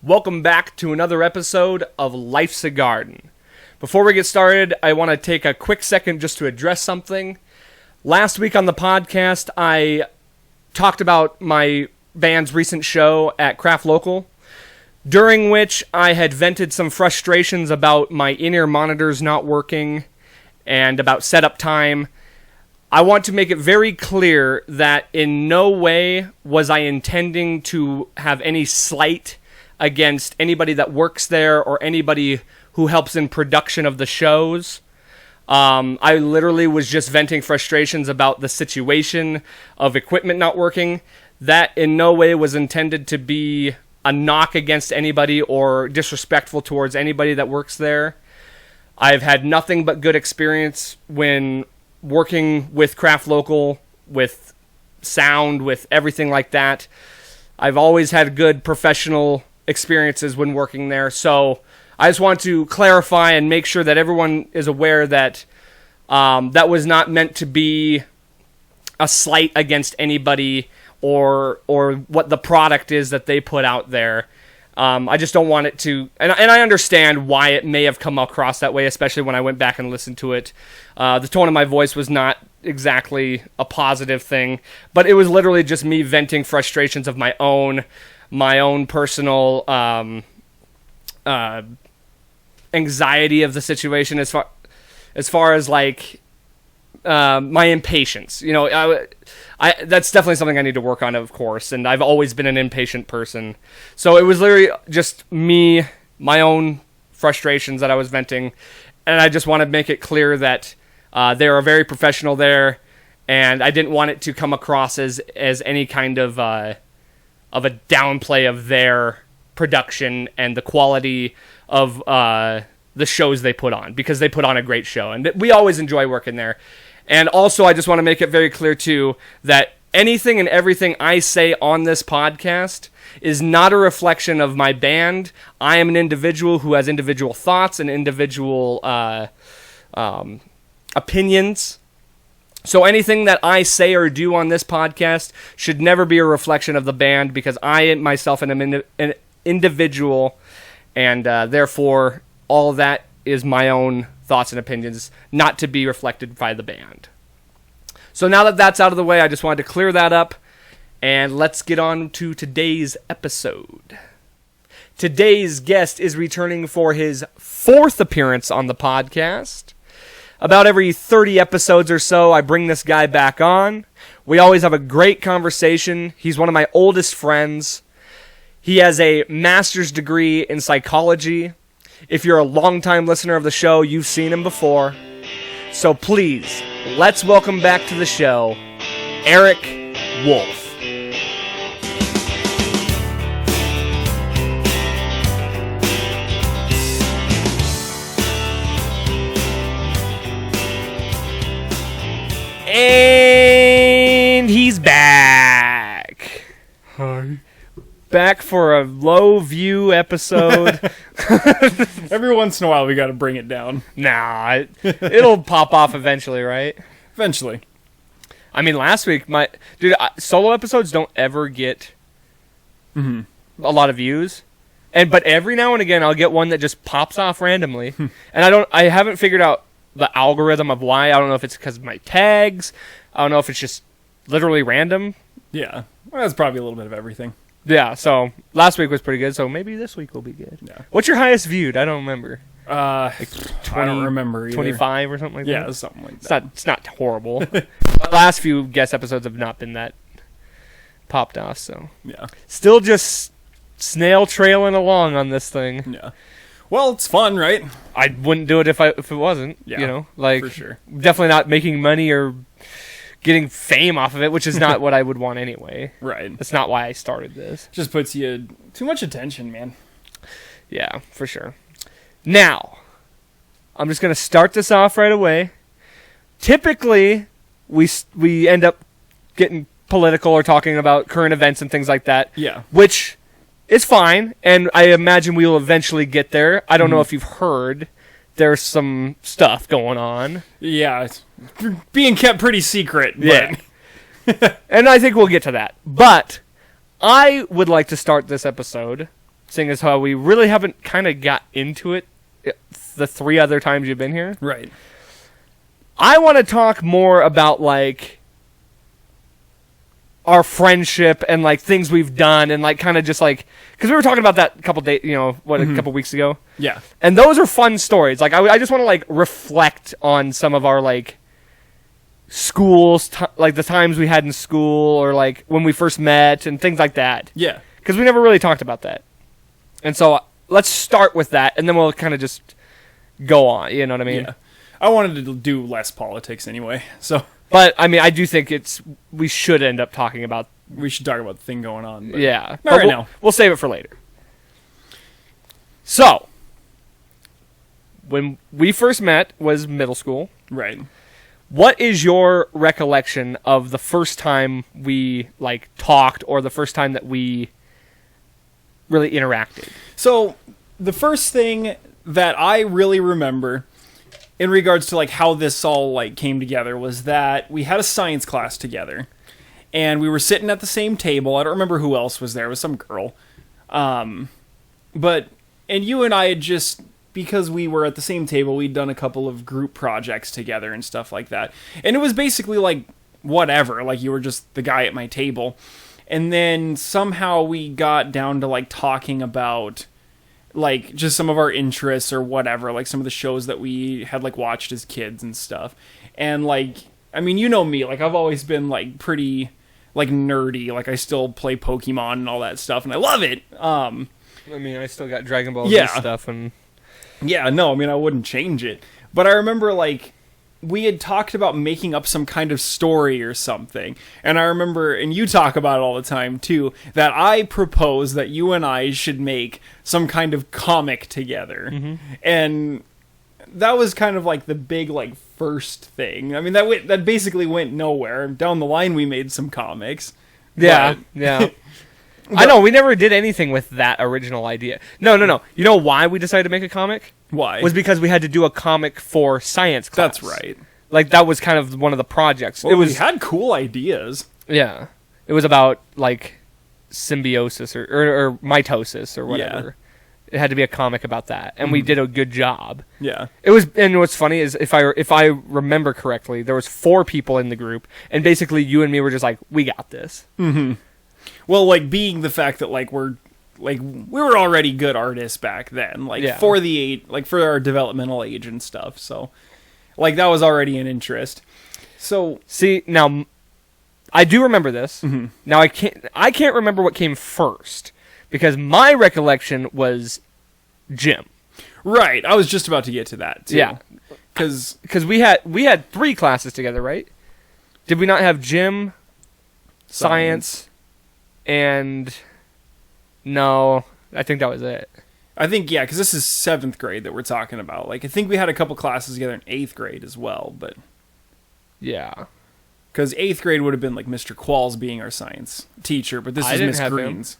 Welcome back to another episode of Life's a Garden. Before we get started, I want to take a quick second just to address something. Last week on the podcast, I talked about my band's recent show at Craft Local, during which I had vented some frustrations about my in-ear monitors not working and about setup time. I want to make it very clear that in no way was I intending to have any slight against anybody that works there or anybody who helps in production of the shows. I literally was just venting frustrations about the situation of equipment not working. That in no way was intended to be a knock against anybody or disrespectful towards anybody that works there. I've had nothing but good experience when working with Craft Local, with sound, with everything like that. I've always had good professional experiences when working there. So I just want to clarify and make sure that everyone is aware that that was not meant to be a slight against anybody or what the product is that they put out there. I just don't want it to, and I understand why it may have come across that way, especially when I went back and listened to it. The tone of my voice was not exactly a positive thing, but it was literally just me venting frustrations of my own personal anxiety of the situation, as far as like my impatience. You know, I that's definitely something I need to work on, of course, and I've always been an impatient person. So it was literally just me, my own frustrations that I was venting, and I just want to make it clear that they are very professional there, and I didn't want it to come across as any kind of a downplay of their production and the quality of the shows they put on, because they put on a great show, and we always enjoy working there. And also, I just want to make it very clear, too, that anything and everything I say on this podcast is not a reflection of my band. I am an individual who has individual thoughts and individual opinions. So anything that I say or do on this podcast should never be a reflection of the band, because I myself am an individual, and therefore all of that is my own thoughts and opinions, not to be reflected by the band. So now that that's out of the way, I just wanted to clear that up, and let's get on to today's episode. Today's guest is returning for his 4th appearance on the podcast. About every 30 episodes or so, I bring this guy back on. We always have a great conversation. He's one of my oldest friends. He has a master's degree in psychology. If you're a longtime listener of the show, you've seen him before. So please, let's welcome back to the show, Eric Wolf. And he's back. Hi. Back for a low view episode. Every once in a while, we got to bring it down. Nah, it'll pop off eventually, right? Eventually. I mean, last week, solo episodes don't ever get a lot of views, but every now and again, I'll get one that just pops off randomly, and I haven't figured out the algorithm of why. I don't know if it's because of my tags. I don't know if it's just literally random. Yeah, well, that's probably a little bit of everything. Yeah, so last week was pretty good, so maybe this week will be good. Yeah. What's your highest viewed? I don't remember. Like 20, I don't remember either. 25 or something like that? Yeah, something like that. It's not horrible. My last few guest episodes have not been that popped off, so. Yeah. Still just snail trailing along on this thing. Yeah. Well, it's fun, right? I wouldn't do it if it wasn't, yeah, you know? Like, for sure. Definitely not making money or getting fame off of it, which is not what I would want anyway. Right. That's not why I started this. Just puts you too much attention, man. Yeah, for sure. Now, I'm just going to start this off right away. Typically, we end up getting political or talking about current events and things like that. Yeah. Which is fine, and I imagine we will eventually get there. I don't know if you've heard. There's some stuff going on. Yeah, it's being kept pretty secret. But. Yeah. And I think we'll get to that. But I would like to start this episode seeing as how we really haven't kind of got into it the 3 other times you've been here. Right. I want to talk more about, like, our friendship and, like, things we've done and, like, kind of just, like... Because we were talking about that a couple days, a couple weeks ago? Yeah. And those are fun stories. Like, I just want to, like, reflect on some of our, like, schools, like, the times we had in school or, like, when we first met and things like that. Yeah. Because we never really talked about that. And so, let's start with that, and then we'll kind of just go on, you know what I mean? Yeah. I wanted to do less politics anyway, so... But, I mean, I do think we should end up talking about... We should talk about the thing going on. But yeah. Not right now. We'll save it for later. So, when we first met was middle school. Right. What is your recollection of the first time we, like, talked or the first time that we really interacted? So, the first thing that I really remember in regards to, like, how this all, like, came together was that we had a science class together. And we were sitting at the same table. I don't remember who else was there. It was some girl. And you and I had just, because we were at the same table, we'd done a couple of group projects together and stuff like that. And it was basically like, whatever. Like, you were just the guy at my table. And then somehow we got down to, like, talking about, like, just some of our interests or whatever. Like, some of the shows that we had, like, watched as kids and stuff. And, like, I mean, you know me. Like, I've always been, like, pretty... like nerdy, like I still play Pokemon and all that stuff, and I love it. I mean, I still got Dragon Ball Z stuff, and yeah, no, I mean, I wouldn't change it. But I remember, like, we had talked about making up some kind of story or something, and I remember, and you talk about it all the time too, that I proposed that you and I should make some kind of comic together, and that was kind of like the big, like, first thing. I mean, that basically went nowhere. Down the line, we made some comics. Yeah, yeah. I know, we never did anything with that original idea. No. You know why we decided to make a comic? Why? Was because we had to do a comic for science class. That's right. Like, that was kind of one of the projects. Well, we had cool ideas. Yeah. It was about, like, symbiosis or mitosis or whatever. Yeah. It had to be a comic about that, and we did a good job. Yeah. It was, and what's funny is if I remember correctly, there was 4 people in the group, and basically you and me were just like, we got this. Mm-hmm. Well, like, being the fact that, like, we were already good artists back then, like, for our developmental age and stuff. So, like, that was already an interest. So, see, now I do remember this. Mm-hmm. Now I can't remember what came first. Because my recollection was gym. Right, I was just about to get to that, too. Yeah. Because we had 3 classes together, right? Did we not have gym, science, and... No, I think that was it. I think, yeah, because this is 7th grade that we're talking about. Like, I think we had a couple classes together in 8th grade as well, but... Yeah. Because 8th grade would have been, like, Mr. Qualls being our science teacher, but this is Miss Green's.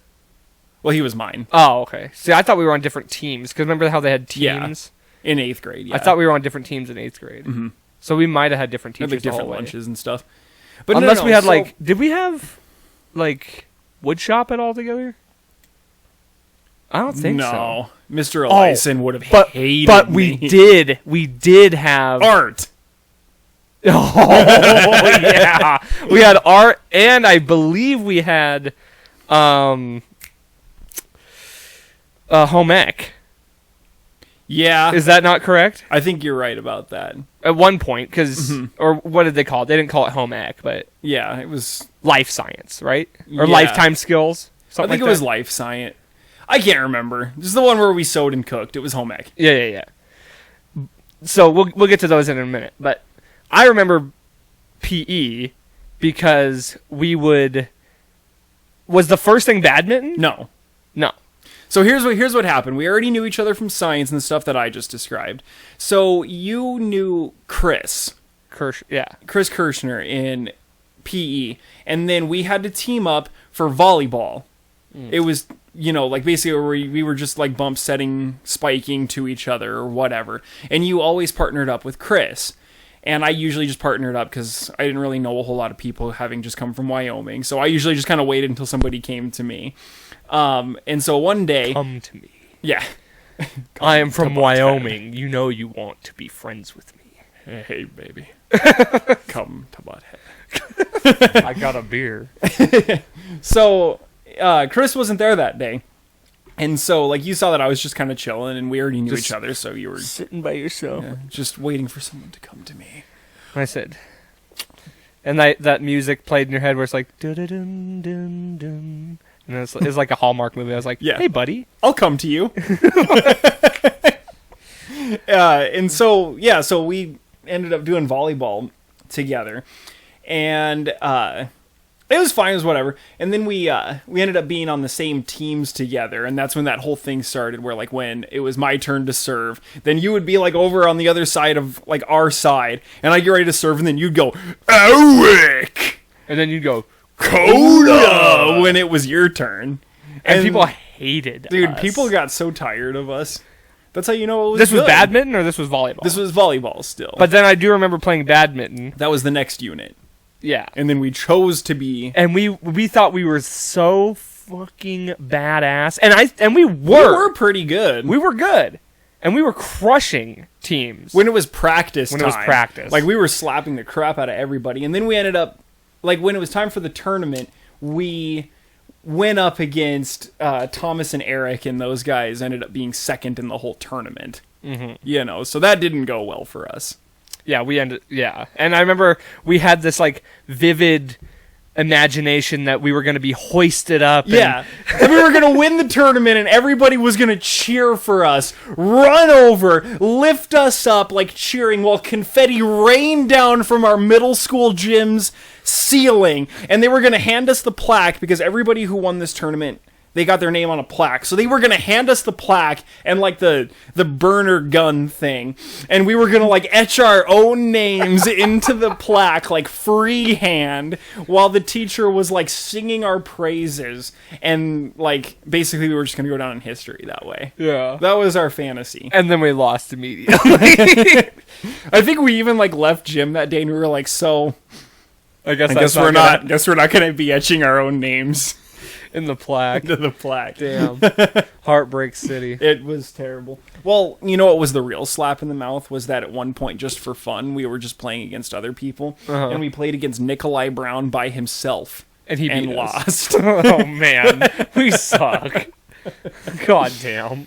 Well, he was mine. Oh, okay. See, I thought we were on different teams, because remember how they had teams? Yeah, in 8th grade, yeah. I thought we were on different teams in 8th grade. Mm-hmm. So we might have had different teachers like different lunches and stuff. But unless we had, like... Did we have, like, wood shop at all together? I don't think so. No. Mr. Elyson would have hated But me. we did have... Art! Oh, yeah. We had art, and I believe we had... home ec. Yeah. Is that not correct? I think you're right about that. At one point, because... Or what did they call it? They didn't call it home ec, but... Yeah, it was... Life science, right? Or lifetime skills? I think it was life science. I can't remember. This is the one where we sewed and cooked. It was home ec. Yeah. So we'll get to those in a minute. But I remember PE because we would... Was the first thing badminton? No. So here's what happened. We already knew each other from science and the stuff that I just described. So you knew Chris Kirschner in PE, and then we had to team up for volleyball. It was, like basically where we were just like bump setting, spiking to each other or whatever. And you always partnered up with Chris. And I usually just partnered up because I didn't really know a whole lot of people having just come from Wyoming. So I usually just kind of waited until somebody came to me. And so one day... Come to me. Yeah. I am from Wyoming. You know you want to be friends with me. Hey, baby. Come to Butthead. I got a beer. So Chris wasn't there that day. And so, like, you saw that I was just kind of chilling, and we already knew each other, so you were... Sitting by yourself. Yeah, just waiting for someone to come to me. I said... And that music played in your head where it's like... Dun-dun-dun-dun-dun. And it's like a Hallmark movie. I was like, hey, buddy. I'll come to you. And so, yeah, so we ended up doing volleyball together. And... it was fine, it was whatever. And then we ended up being on the same teams together, and that's when that whole thing started, where, like, when it was my turn to serve, then you would be, like, over on the other side of, like, our side, and I'd get ready to serve, and then you'd go, Eric! And then you'd go, Coda! When it was your turn. And people hated dude, us. people got so tired of us. That's how you know it was This was good. badminton, or this was volleyball? This was volleyball still. But then I do remember playing badminton. that was the next unit. Yeah. And then we chose to be... And we thought we were so fucking badass. And we were. We were pretty good. We were good. And we were crushing teams. When it was practice When time. it was practice. Like, we were slapping the crap out of everybody. And then we ended up... Like, when it was time for the tournament, we went up against Thomas and Eric, and those guys ended up being second in the whole tournament. Mm-hmm. You know, so that didn't go well for us. Yeah, and I remember we had this, like, vivid imagination that we were going to be hoisted up. Yeah, and we were going to win the tournament, and everybody was going to cheer for us, run over, lift us up, like, cheering, while confetti rained down from our middle school gym's ceiling, and they were going to hand us the plaque, because everybody who won this tournament... They got their name on a plaque. So they were going to hand us the plaque and, like, the burner gun thing. And we were going to, like, etch our own names into the plaque, like, freehand, while the teacher was, like, singing our praises. And, like, basically we were just going to go down in history that way. Yeah. That was our fantasy. And then we lost immediately. I think we even, like, left gym that day and we were like, so... I guess we're not going to be etching our own names. In the plaque. Into the plaque. Damn. Heartbreak City. It was terrible. Well, you know what was the real slap in the mouth was that at one point, just for fun, we were just playing against other people, and we played against Nikolai Brown by himself, and he beat us. Lost. Oh man, we suck. God damn.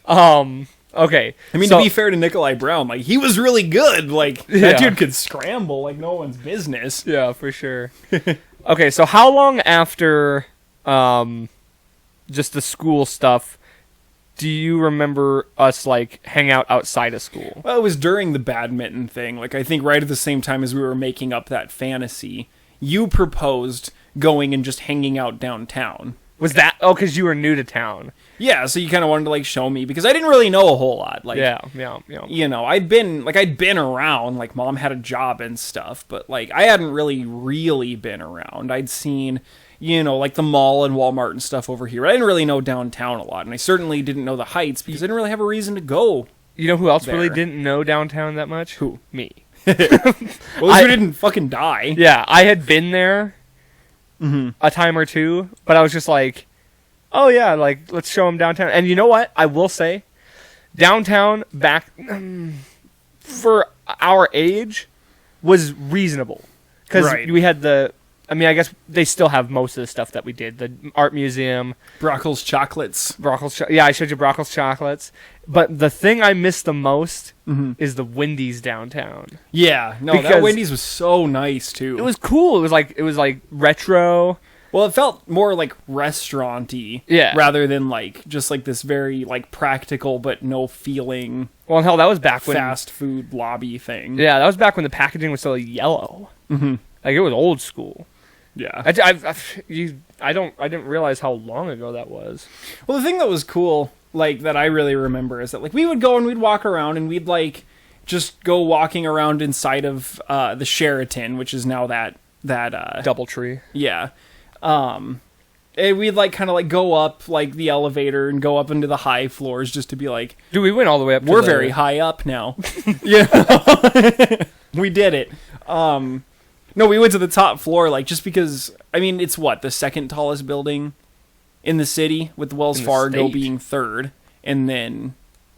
Okay. I mean, to be fair to Nikolai Brown, like, he was really good. Like, that dude could scramble like no one's business. Yeah, for sure. Okay, so how long after just the school stuff do you remember us, like, hang out outside of school? Well, it was during the badminton thing. Like, I think right at the same time as we were making up that fantasy, you proposed going and just hanging out downtown. Was that... Oh, because you were new to town. Yeah, so you kind of wanted to, like, show me, because I didn't really know a whole lot. Like, yeah. You know, I'd been around, like, Mom had a job and stuff, but, like, I hadn't really been around. I'd seen, you know, like, the mall and Walmart and stuff over here. I didn't really know downtown a lot, and I certainly didn't know the Heights, because I didn't really have a reason to go. You know who else there. really didn't know downtown that much? Who? Me. Well, you didn't fucking die. Yeah, I had been there a time or two, but I was just like... Oh, yeah, like, let's show them downtown. And you know what? I will say, downtown back for our age was reasonable. Because we had the... I mean, I guess they still have most of the stuff that we did. The art museum. Brockles chocolates. Yeah, I showed you Brockles chocolates. But the thing I miss the most is the Wendy's downtown. Yeah, no, that Wendy's was so nice, too. It was cool. It was like retro... Well, it felt more like restaurant-y, rather than like just like this very like practical but no feeling. Well, hell, that was back when fast food lobby thing. Yeah, that was back when the packaging was still yellow. Like, it was old school. Yeah, I didn't realize how long ago that was. Well, the thing that was cool, like that I really remember, is that like we would go and we'd walk around and we'd like just go walking around inside of the Sheraton, which is now that DoubleTree. Yeah. And we'd like kind of like go up like the elevator and go up into the high floors just to be like, dude, we went all the way up. We're very high up now. Yeah. We did it. No, we went to the top floor, like, just because, I mean, it's what, the second tallest building in the city, with Wells Fargo being third, and then,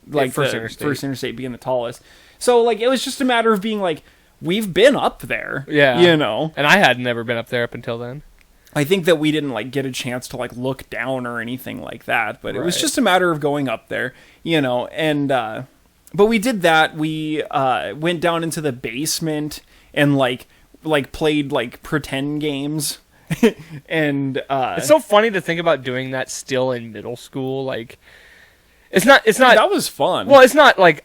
like, First First Interstate being the tallest. So, like, it was just a matter of being like, we've been up there. Yeah. You know? And I had never been up there up until then. I think that we didn't, like, get a chance to, like, look down or anything like that, but it was just a matter of going up there, you know, and, but we did that. We, went down into the basement and, like played, like, pretend games. And it's so funny to think about doing that still in middle school. Like, it's not that was fun. Well, it's not like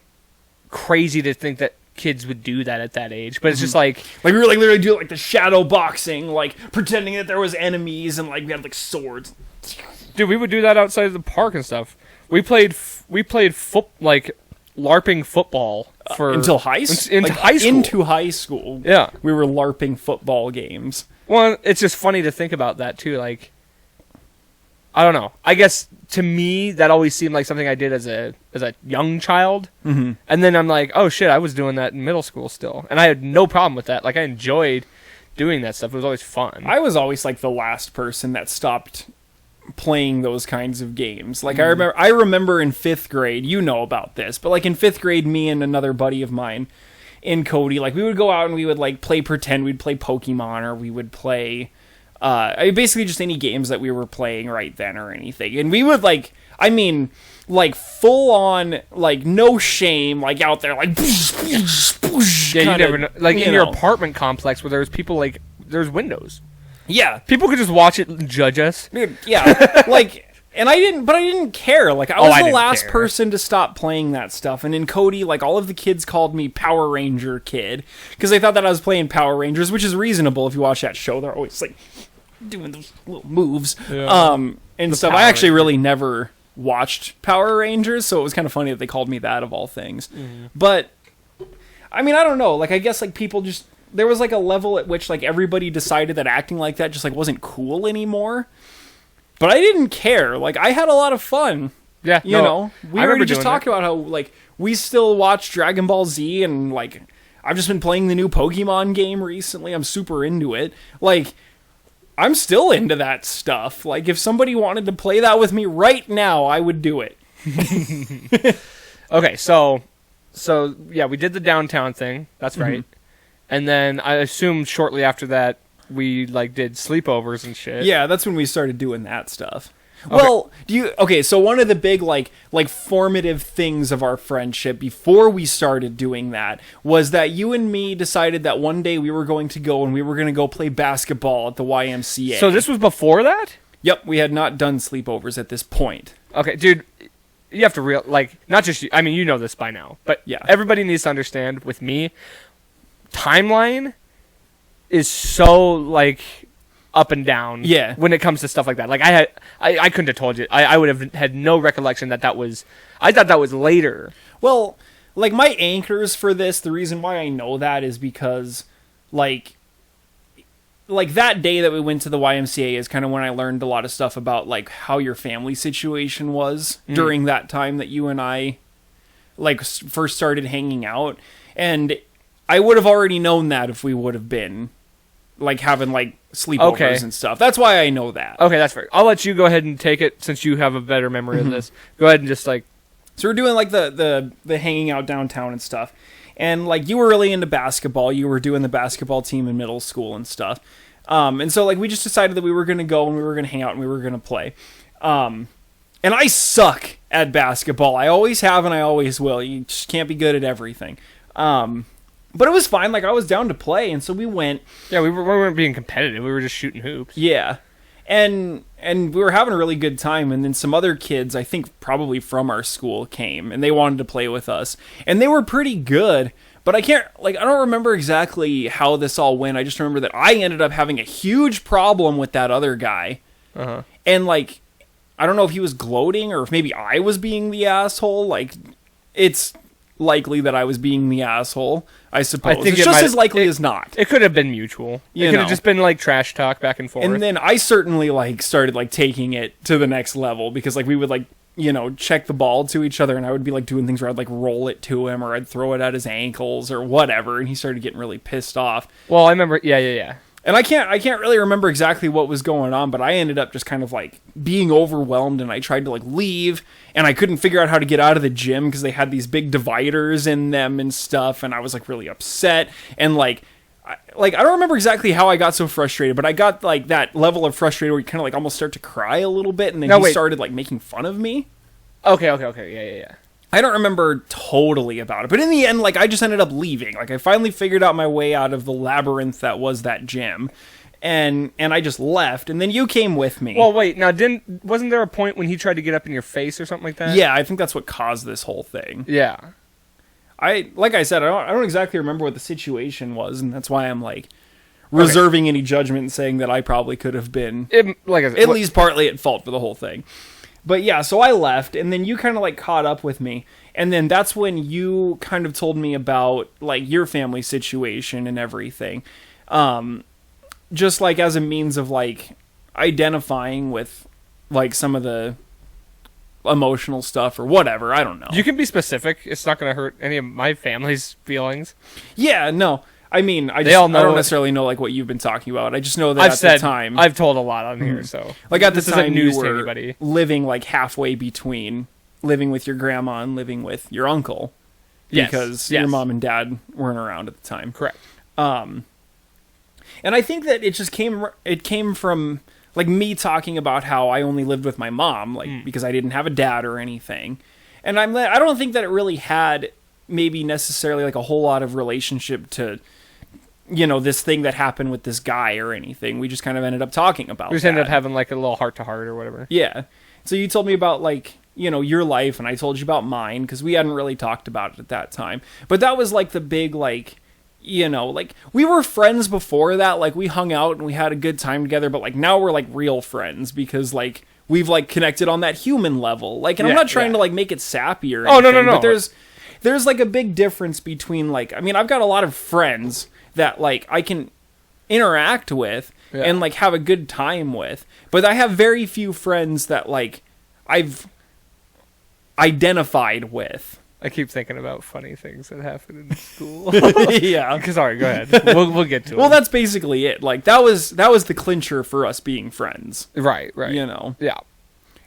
crazy to think that kids would do that at that age, but it's just like we were like literally doing like the shadow boxing, like pretending that there was enemies, and like we had like swords. Dude, we would do that outside of the park and stuff. We played like LARPing football for until high school. Into high school, yeah, we were LARPing football games. Well, it's just funny to think about that too. Like, I don't know. I guess to me that always seemed like something I did as a young child, and then I'm like, oh shit, I was doing that in middle school still, and I had no problem with that. Like, I enjoyed doing that stuff. It was always fun. I was always like the last person that stopped playing those kinds of games. Like, I remember in 5th grade, you know about this, but like in 5th grade, me and another buddy of mine in Cody, like we would go out and we would like play pretend. We'd play Pokemon, or we would play basically just any games that we were playing right then or anything. And we would like, I mean, like full on, like no shame, like out there, like yeah, you never know. Like in your apartment complex where there's people, like there's windows. Yeah, people could just watch it and judge us. Dude, yeah, like, and I didn't care. Like, I was the last person to stop playing that stuff. And in Cody, like, all of the kids called me Power Ranger Kid, because they thought that I was playing Power Rangers, which is reasonable if you watch that show. They're always like doing those little moves, and stuff. I actually really never watched Power Rangers, so it was kind of funny that they called me that of all things. But I mean, I don't know. Like, I guess like people just. There was like a level at which like everybody decided that acting like that just like wasn't cool anymore. But I didn't care. Like, I had a lot of fun. Yeah, you know. We already just talked about how like we still watch Dragon Ball Z, and like I've just been playing the new Pokemon game recently. I'm super into it. Like, I'm still into that stuff. Like, if somebody wanted to play that with me right now, I would do it. Okay, so yeah, we did the downtown thing. That's right. And then I assume shortly after that, we like did sleepovers and shit. Yeah, that's when we started doing that stuff. Okay. Well, so one of the big like formative things of our friendship before we started doing that was that you and me decided that one day we were going to go and we were going to go play basketball at the YMCA. So this was before that? Yep, we had not done sleepovers at this point. Okay, dude, you have to like not just you, I mean, you know this by now, but yeah, everybody needs to understand with me. Timeline is so like up and down when it comes to stuff like that. Like I couldn't have told you. I would have had no recollection that was I thought that was later. Well, like my anchors for this, the reason why I know that is because like that day that we went to the YMCA is kind of when I learned a lot of stuff about like how your family situation was during that time that you and I like first started hanging out. And I would have already known that if we would have been like having like sleepovers and stuff. That's why I know that. Okay, that's fair. I'll let you go ahead and take it since you have a better memory of this. Go ahead and just like. So we're doing like the hanging out downtown and stuff, and like you were really into basketball. You were doing the basketball team in middle school and stuff, and so like we just decided that we were gonna go and we were gonna hang out and we were gonna play. And I suck at basketball. I always have and I always will. You just can't be good at everything. But it was fine. Like, I was down to play, and so we went. Yeah, we weren't being competitive. We were just shooting hoops. Yeah. And we were having a really good time, and then some other kids, I think probably from our school, came, and they wanted to play with us. And they were pretty good, but I don't remember exactly how this all went. I just remember that I ended up having a huge problem with that other guy. And, like, I don't know if he was gloating, or if maybe I was being the asshole. Like, it's likely that I was being the asshole, I suppose. I think it's just as likely as not. It could have been mutual. It could have just been like trash talk back and forth. And then I certainly like started like taking it to the next level because like we would like check the ball to each other, and I would be like doing things where I'd like roll it to him, or I'd throw it at his ankles or whatever, and he started getting really pissed off. Well, I remember, yeah. And I can't really remember exactly what was going on, but I ended up just kind of like being overwhelmed, and I tried to like leave, and I couldn't figure out how to get out of the gym because they had these big dividers in them and stuff, and I was like really upset, and I don't remember exactly how I got so frustrated, but I got like that level of frustrated where you kind of like almost start to cry a little bit, and then he started like making fun of me. Okay, yeah. I don't remember totally about it, but in the end, like, I just ended up leaving. Like, I finally figured out my way out of the labyrinth that was that gym, and I just left, and then you came with me. Well, wait, now, wasn't there a point when he tried to get up in your face or something like that? Yeah, I think that's what caused this whole thing. Yeah. Like I said, I don't exactly remember what the situation was, and that's why I'm, like, reserving any judgment and saying that I probably could have been, like I said, at least partly at fault for the whole thing. But yeah, so I left, and then you kind of like caught up with me, and then that's when you kind of told me about like your family situation and everything, just like as a means of like identifying with like some of the emotional stuff or whatever. I don't know. You can be specific. It's not going to hurt any of my family's feelings. Yeah, no. I mean, I don't necessarily know like what you've been talking about. I just know that the time I've told a lot on here, so like at the time news you to were anybody. living like halfway between living with your grandma and living with your uncle, because your mom and dad weren't around at the time. Correct. And I think that it just came from like me talking about how I only lived with my mom, like because I didn't have a dad or anything, and I don't think that it really had maybe necessarily like a whole lot of relationship to this thing that happened with this guy or anything. We just kind of ended up talking about We just ended up having like a little heart-to-heart or whatever. Yeah. So you told me about like, your life, and I told you about mine, because we hadn't really talked about it at that time. But that was like the big, like, like we were friends before that. Like we hung out and we had a good time together, but like now we're like real friends because like we've like connected on that human level. Like, and I'm not trying to like make it sappy or anything. Oh, no. But there's like a big difference between like, I mean, I've got a lot of friends that like I can interact with and like have a good time with, but I have very few friends that like I've identified with. I keep thinking about funny things that happen in school. Yeah. Sorry, go ahead. We'll get to it. Well, that's basically it. Like that was the clincher for us being friends. Right. Yeah.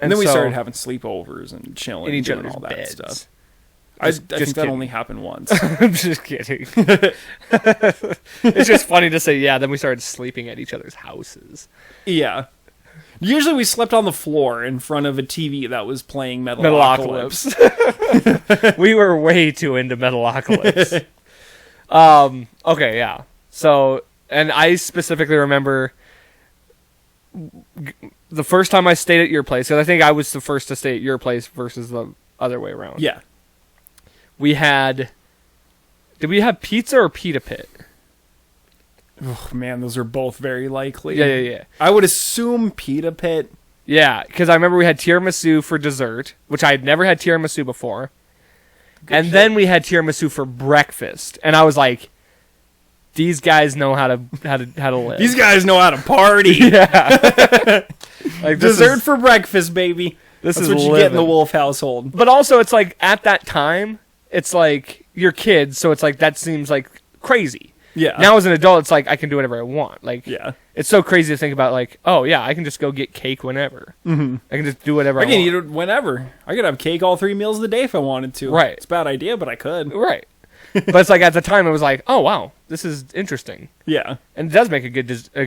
And then we started having sleepovers and chilling and doing all that stuff. I think that only happened once. I'm just kidding. It's just funny to say, yeah, then we started sleeping at each other's houses. Yeah. Usually we slept on the floor in front of a TV that was playing Metalocalypse. We were way too into Metalocalypse. Okay, yeah. So, and I specifically remember the first time I stayed at your place, because I think I was the first to stay at your place versus the other way around. Yeah. Did we have pizza or pita pit? Oh, man, those are both very likely. Yeah. I would assume pita pit. Yeah, because I remember we had tiramisu for dessert, which I had never had tiramisu before. And then we had tiramisu for breakfast, and I was like, these guys know how to live. These guys know how to party. Yeah. Like dessert for breakfast, baby. That's what you get in the Wolf household. But also, it's like, at that time, it's like, you're kids, so it's like, that seems like crazy. Yeah. Now as an adult, it's like, I can do whatever I want. Like, yeah. It's so crazy to think about, like, oh, yeah, I can just go get cake whenever. Mm-hmm. I can just do whatever I want. I can eat it whenever. I could have cake all 3 meals of the day if I wanted to. Right. It's a bad idea, but I could. Right. But it's like, at the time, it was like, oh, wow, this is interesting. Yeah. And it does make a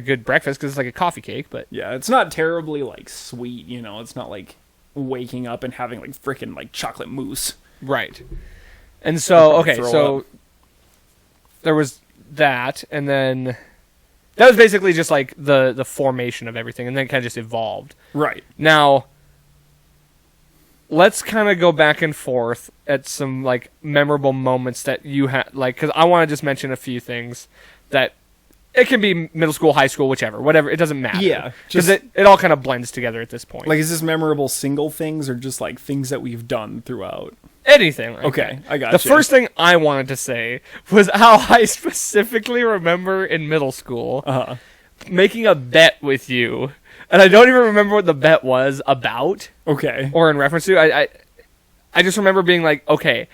good breakfast, because it's like a coffee cake, but... Yeah, it's not terribly, like, sweet, It's not like waking up and having, like, frickin', like, chocolate mousse. Right. And so, okay, so there was that, and then that was basically just like the formation of everything, and then it kind of just evolved. Right. Now, let's kind of go back and forth at some like memorable moments that you had, like, because I want to just mention a few things that it can be middle school, high school, whatever, it doesn't matter. Yeah. Because it all kind of blends together at this point. Like, is this memorable single things or just like things that we've done throughout? Anything. Like okay, that. I got The first thing I wanted to say was how I specifically remember in middle school making a bet with you and I don't even remember what the bet was about. Okay. Or in reference to. I just remember being like, okay,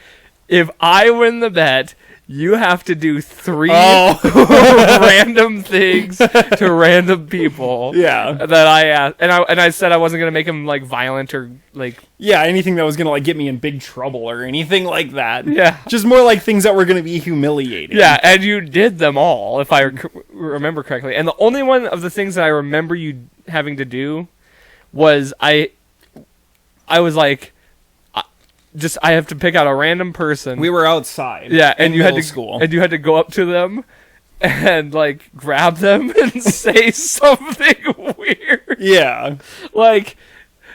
if I win the bet, you have to do 3 random things to random people. Yeah. That I asked, and I said I wasn't gonna make him like violent or like. Yeah, anything that was gonna like get me in big trouble or anything like that. Yeah. Just more like things that were gonna be humiliating. Yeah, and you did them all, if I remember correctly. And the only one of the things that I remember you having to do was I was like. I have to pick out a random person. We were outside. Yeah, and you had to school. And you had to go up to them and like grab them and say something weird. Yeah. Like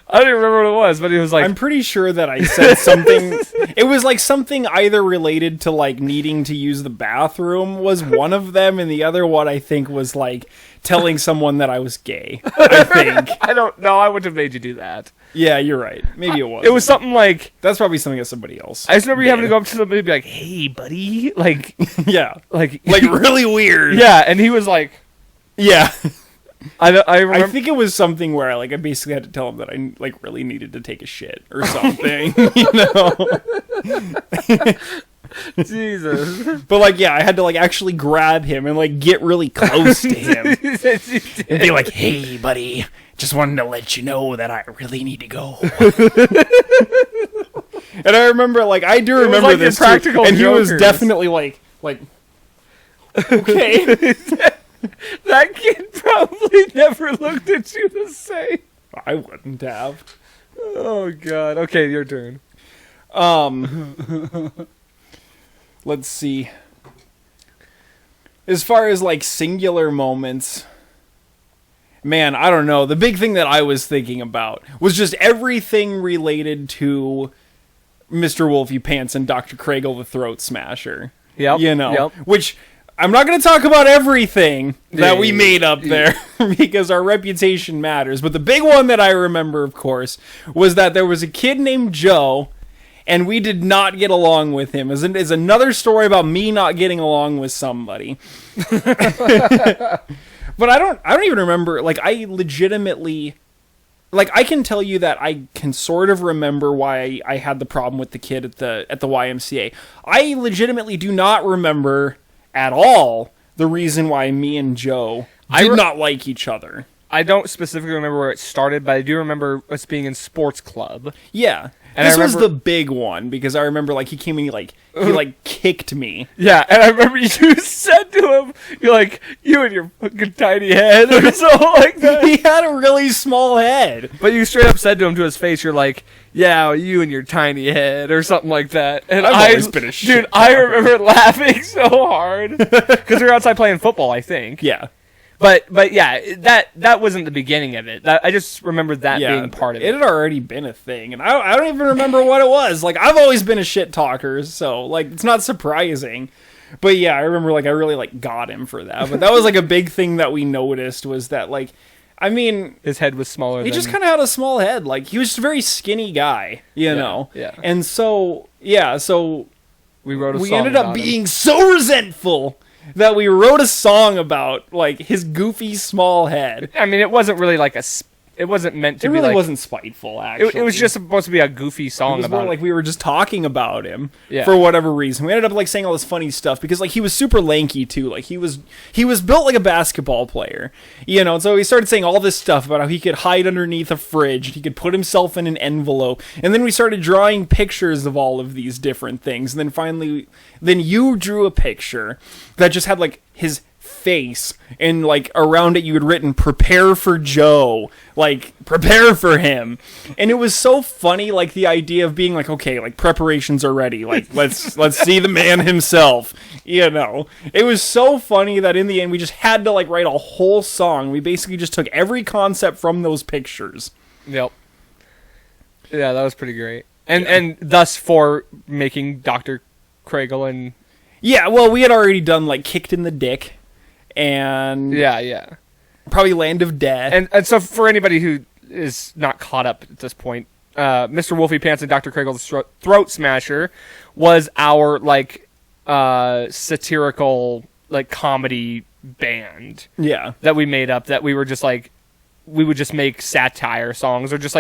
I don't even remember what it was, but it was like I'm pretty sure that I said something. It was like something either related to like needing to use the bathroom was one of them, and the other one I think was like telling someone that I was gay. I think. I don't know. I wouldn't have made you do that. Yeah, you're right. Maybe it was. It was something like that's probably something that somebody else. I just remember you having to go up to somebody and be like, "Hey, buddy," like yeah, like really weird. Yeah, and he was like, yeah. I remember. I think it was something where I basically had to tell him that I like really needed to take a shit or something, you know. Jesus. But like, yeah, I had to like actually grab him and like get really close to him and be like, "Hey, buddy, just wanted to let you know that I really need to go." And I remember, like, I do remember like this Practical too, and Jokers. he was definitely like, okay. That kid probably never looked at you the same. I wouldn't have. Oh God. Okay, your turn. Let's see. As far as like singular moments, man, I don't know. The big thing that I was thinking about was just everything related to Mr. Wolfie Pants and Dr. Craigle the Throat Smasher. Yep. You know, Yep. which I'm not going to talk about everything that we made up there because our reputation matters. But the big one that I remember, of course, was that there was a kid named Joe, and we did not get along with him. It's another story about me not getting along with somebody. But I don't even remember. Like, I legitimately, like, I can tell you that I can sort of remember why I had the problem with the kid at the YMCA. I legitimately do not remember at all the reason why me and Joe did not like each other. I don't specifically remember where it started, but I do remember us being in sports club. Yeah. And this was the big one, because I remember, like, he came and he kicked me. Yeah, and I remember you said to him, you're like, you and your fucking tiny head, or something like that. He had a really small head. But you straight up said to him to his face, you're like, yeah, you and your tiny head, or something like that. And I've always been a shit dude, I remember laughing so hard. Because we were outside playing football, I think. Yeah. But yeah, that wasn't the beginning of it. I just remembered that being part of it. It had already been a thing, and I don't even remember what it was. Like, I've always been a shit talker, so, like, it's not surprising. But yeah, I remember, like, I really, like, got him for that. But that was, like, a big thing that we noticed was that, like, I mean, his head was smaller. He just kind of had a small head. Like, he was just a very skinny guy, you know? Yeah. And so, yeah, so we wrote a song. We ended up being so resentful that we wrote a song about, like, his goofy small head. I mean, it wasn't really like it wasn't meant to be. It really like, wasn't spiteful, actually. It was just supposed to be a goofy song it was about more like we were just talking about him for whatever reason. We ended up, like, saying all this funny stuff because, like, he was super lanky too. Like, he was built like a basketball player, you know. And so he started saying all this stuff about how he could hide underneath a fridge, and he could put himself in an envelope. And then we started drawing pictures of all of these different things. And then finally, you drew a picture that just had, like, his face, and, like, around it you had written "Prepare for Joe," like, prepare for him. And it was so funny, like, the idea of being like, okay, like, preparations are ready, like, let's see the man himself, you know. It was so funny that in the end we just had to, like, write a whole song. We basically just took every concept from those pictures. Yep. Yeah, that was pretty great. And thus for making Dr. Craigle and yeah, well, we had already done, like, Kicked in the Dick. And yeah, probably Land of Dead. And so for anybody who is not caught up at this point, Mr. Wolfie Pants and Dr. Craigle's Throat Smasher was our, like, satirical, like, comedy band. Yeah, that we made up. That we were just like, we would just make satire songs or just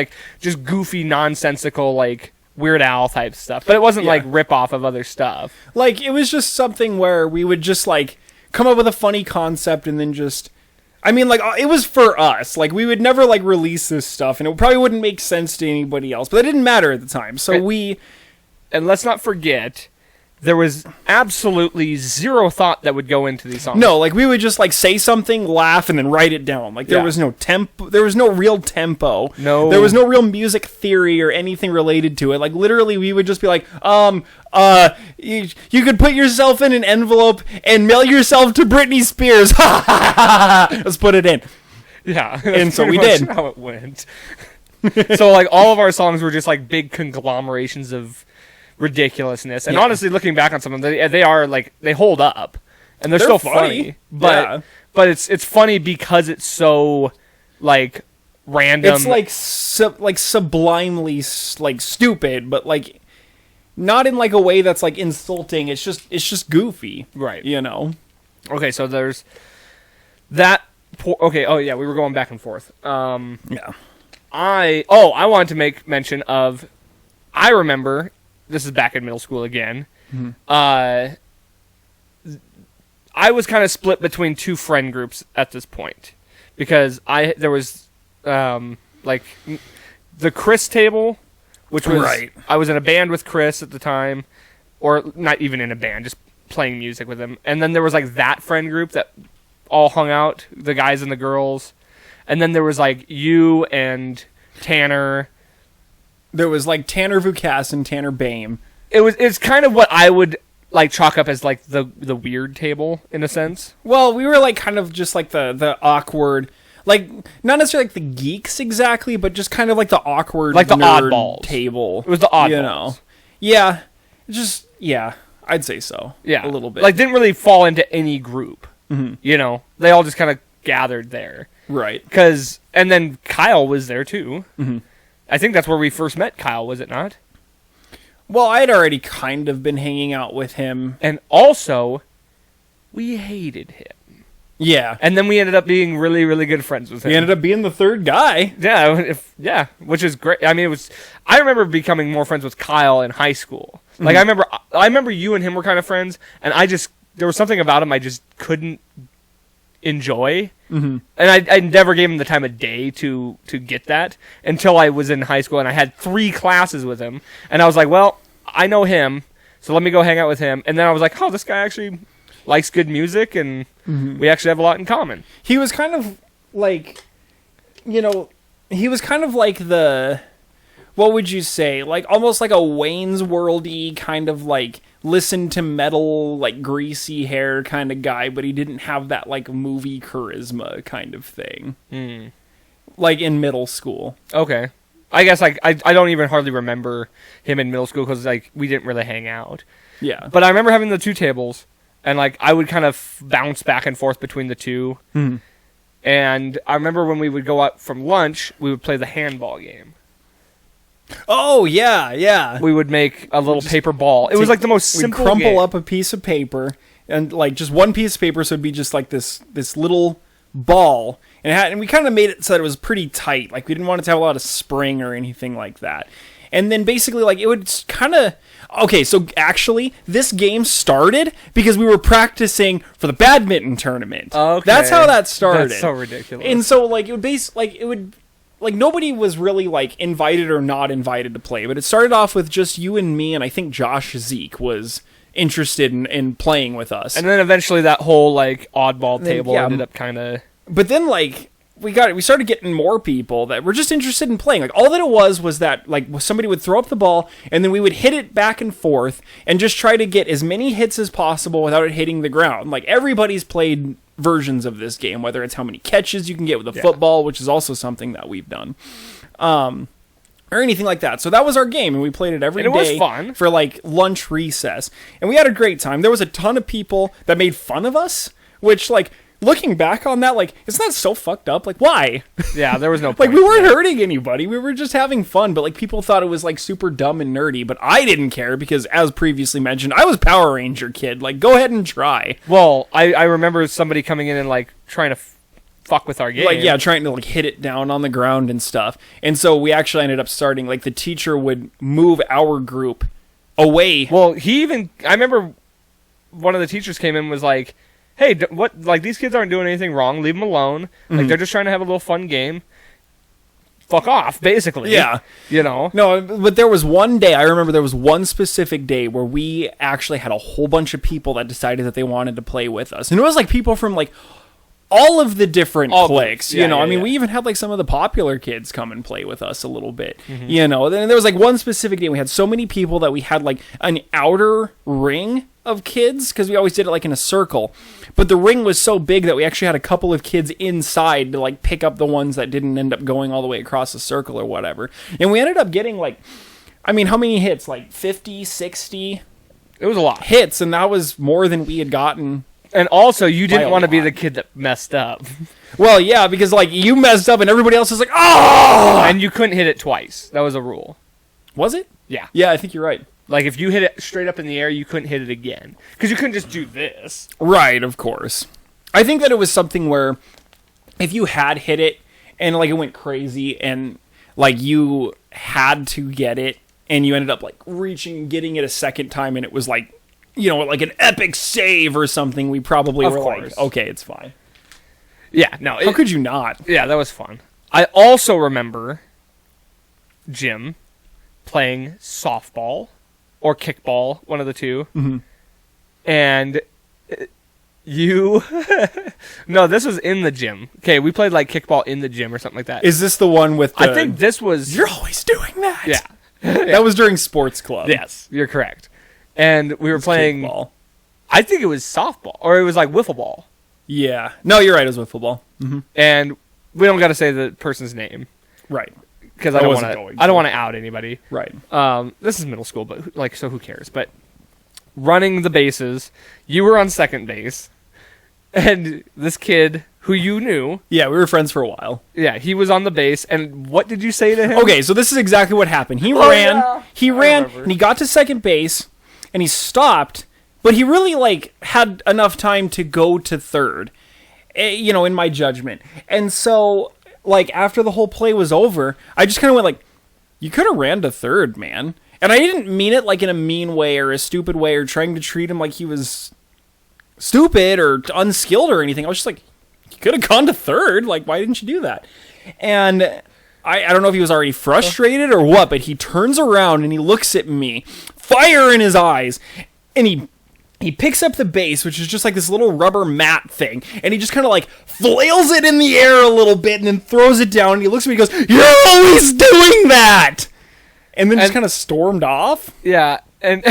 goofy, nonsensical, like Weird Al type stuff. But it wasn't like rip off of other stuff. Like, it was just something where we would just like come up with a funny concept and then just, I mean, like, it was for us. Like, we would never like release this stuff, and it probably wouldn't make sense to anybody else. But it didn't matter at the time. So and let's not forget, there was absolutely zero thought that would go into these songs. No, like, we would just like say something, laugh, and then write it down. Like, there was no tempo. There was no real tempo. No. There was no real music theory or anything related to it. Like, literally, we would just be like, you could put yourself in an envelope and mail yourself to Britney Spears. Let's put it in. Yeah. And so we did. How it went. So, like, all of our songs were just like big conglomerations of ridiculousness, and honestly, looking back on some of them, they are like, they hold up, and they're still funny. But it's funny because it's so like random. It's like sublimely like stupid, but like not in like a way that's like insulting. It's just goofy, right? You know. Okay, so there's that. Okay. Oh yeah, we were going back and forth. Yeah. I wanted to make mention of. I remember. This is back in middle school again. Mm-hmm. I was kind of split between two friend groups at this point because there was like the Chris table, which was I was in a band with Chris at the time, or not even in a band, just playing music with him. And then there was like that friend group that all hung out, the guys and the girls. And then there was like you and Tanner. There was like Tanner Vukas and Tanner Bame. It's kind of what I would like chalk up as like the weird table in a sense. Well, we were like kind of just like the awkward, like not necessarily like the geeks exactly, but just kind of like the awkward, like the nerd oddballs table. It was the oddballs, you know. Yeah, just I'd say so. Yeah, a little bit. Like didn't really fall into any group. Mm-hmm. You know, they all just kind of gathered there, right? And then Kyle was there too. Mm-hmm. I think that's where we first met Kyle, was it not? Well, I had already kind of been hanging out with him. And also, we hated him. Yeah. And then we ended up being really, really good friends with him. He ended up being the third guy. Yeah, which is great. I mean, I remember becoming more friends with Kyle in high school. Like, I remember you and him were kind of friends, and there was something about him I just couldn't enjoy. Mm-hmm. And I never gave him the time of day to get that until I was in high school and I had 3 classes with him, and I was like, well, I know him, so let me go hang out with him. And then I was like, oh, this guy actually likes good music, and we actually have a lot in common. He was kind of like, he was kind of like what would you say, like almost like a Wayne's World-y kind of like listen to metal, like greasy hair kind of guy, but he didn't have that like movie charisma kind of thing. Like in middle school. Okay. I guess like I don't even hardly remember him in middle school because like we didn't really hang out. Yeah. But I remember having the 2 tables, and like I would kind of bounce back and forth between the 2. Mm-hmm. And I remember when we would go out from lunch, we would play the handball game. Oh, yeah. We would make a little paper ball. It was like the most simple game. We'd crumple up a piece of paper, and like just one piece of paper, so it'd be just like this little ball. And we kind of made it so that it was pretty tight. Like we didn't want it to have a lot of spring or anything like that. And then basically like it would kind of... Okay, so actually this game started because we were practicing for the badminton tournament. Okay. That's how that started. That's so ridiculous. And so like it would like nobody was really like invited or not invited to play, but it started off with just you and me, and I think Josh Zeke was interested in playing with us. And then eventually that whole like oddball table ended up kind of... But then like we started getting more people that were just interested in playing. Like all that it was that like somebody would throw up the ball and then we would hit it back and forth and just try to get as many hits as possible without it hitting the ground. Like everybody's played versions of this game, whether it's how many catches you can get with a football, which is also something that we've done, or anything like that. So that was our game, and we played it every day. It was fun for like lunch recess, and we had a great time. There was a ton of people that made fun of us, which like looking back on that, like, isn't that so fucked up? Like, why? Yeah, there was no point. Like, we weren't hurting anybody. We were just having fun, but like people thought it was like super dumb and nerdy, but I didn't care because, as previously mentioned, I was Power Ranger kid. Like, go ahead and try. Well, I remember somebody coming in and like trying to fuck with our game. Like, yeah, trying to like hit it down on the ground and stuff. And so we actually ended up starting, like, the teacher would move our group away. Well, I remember one of the teachers came in and was like, hey, what, like, these kids aren't doing anything wrong. Leave them alone. Like, they're just trying to have a little fun game. Fuck off, basically. Yeah. You know? No, but there was one day, I remember there was one specific day where we actually had a whole bunch of people that decided that they wanted to play with us. And it was like people from like all of the different cliques, you know? I mean, we even had like some of the popular kids come and play with us a little bit, you know? Then there was like one specific day we had so many people that we had like an outer ring of kids, because we always did it like in a circle, but the ring was so big that we actually had a couple of kids inside to like pick up the ones that didn't end up going all the way across the circle or whatever. And we ended up getting like, I mean, how many hits? Like 50, 60? It was a lot. Hits, and that was more than we had gotten. And also, you didn't want to be the kid that messed up. Well, yeah, because like you messed up and everybody else is like, oh! And you couldn't hit it twice. That was a rule. Was it? Yeah. Yeah, I think you're right. Like, if you hit it straight up in the air, you couldn't hit it again. Because you couldn't just do this. Right, of course. I think that it was something where if you had hit it and, like, it went crazy and, like, you had to get it and you ended up, like, reaching and getting it a second time and it was, like, you know, like an epic save or something, we probably were like, okay, it's fine. Yeah, no. How could you not? Yeah, that was fun. I also remember Jim playing softball. Or kickball, one of the two. Mm-hmm. And you... No, this was in the gym. Okay, we played like kickball in the gym or something like that. Is this the one with the... I think this was... You're always doing that. Yeah. That was during sports club. Yes, you're correct. And we were playing... Kickball. I think it was softball. Or it was like wiffle ball. Yeah. No, you're right, it was wiffle ball. Mm-hmm. And we don't got to say the person's name. Right. Because I don't want to out anybody. Right. This is middle school, but like, so who cares? But running the bases, you were on second base, and this kid who you knew. Yeah, we were friends for a while. Yeah, he was on the base, and what did you say to him? Okay, so this is exactly what happened. He ran, and he got to second base, and he stopped, but he really like had enough time to go to third, you know, in my judgment. And so, like, after the whole play was over, I just kind of went like, you could have ran to third, man. And I didn't mean it like in a mean way or a stupid way or trying to treat him like he was stupid or unskilled or anything. I was just like, you could have gone to third. Like, why didn't you do that? And I don't know if he was already frustrated or what, but he turns around and he looks at me, fire in his eyes, and he picks up the base, which is just like this little rubber mat thing, and he just kind of like flails it in the air a little bit and then throws it down, and he looks at me and goes, "You're always doing that!" And then just kind of stormed off. Yeah, and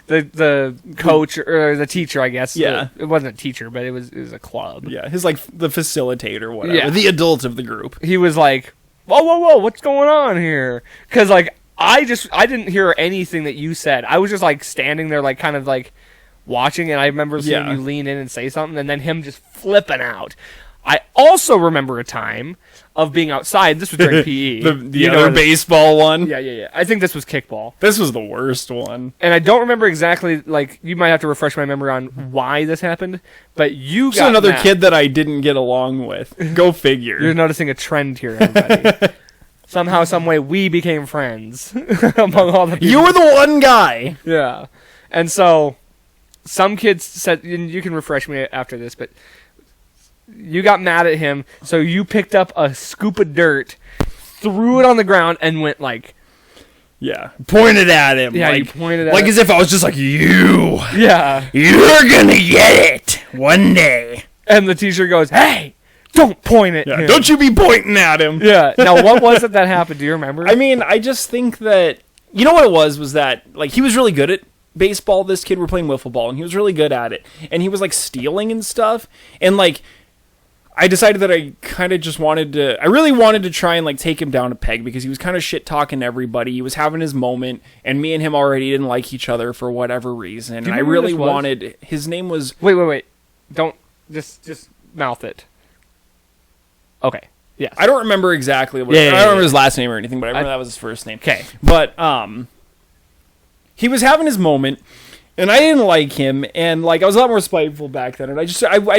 the coach or the teacher, I guess. Yeah. It wasn't a teacher, but it was a club. Yeah, his like the facilitator, whatever. Yeah. The adult of the group. He was like, whoa, what's going on here? Because like, I didn't hear anything that you said. I was just like standing there, like kind of like watching, and I remember seeing you lean in and say something, and then him just flipping out. I also remember a time of being outside. This was during PE. the other baseball one. Yeah. I think this was kickball. This was the worst one. And I don't remember exactly. Like, you might have to refresh my memory on why this happened. But you got another kid that I didn't get along with. Go figure. You're noticing a trend here, everybody. Somehow, some way, we became friends among all the people. You were the one guy. Yeah. And so, some kids said, and you can refresh me after this, but you got mad at him, so you picked up a scoop of dirt, threw it on the ground, and went like... Yeah. Pointed at him. Yeah, like, you pointed at him. Like him. as if I was just like, you. Yeah. You're gonna get it one day. And the teacher goes, hey! Don't point at him. Don't you be pointing at him. Yeah. Now, what was it that happened? Do you remember? I mean, I just think that... You know what it was that, like, he was really good at baseball. This kid were playing wiffle ball, and he was really good at it. And he was, like, stealing and stuff. And, like, I decided that I kind of just wanted to... I really wanted to try and, like, take him down a peg because he was kind of shit-talking everybody. He was having his moment, and me and him already didn't like each other for whatever reason. And I really wanted... His name was... Wait. Don't... Just mouth it. Okay. Yes. I don't remember exactly what... I don't remember his last name or anything, but I remember that was his first name. Okay. But, he was having his moment, And I didn't like him, and like I was a lot more spiteful back then, and I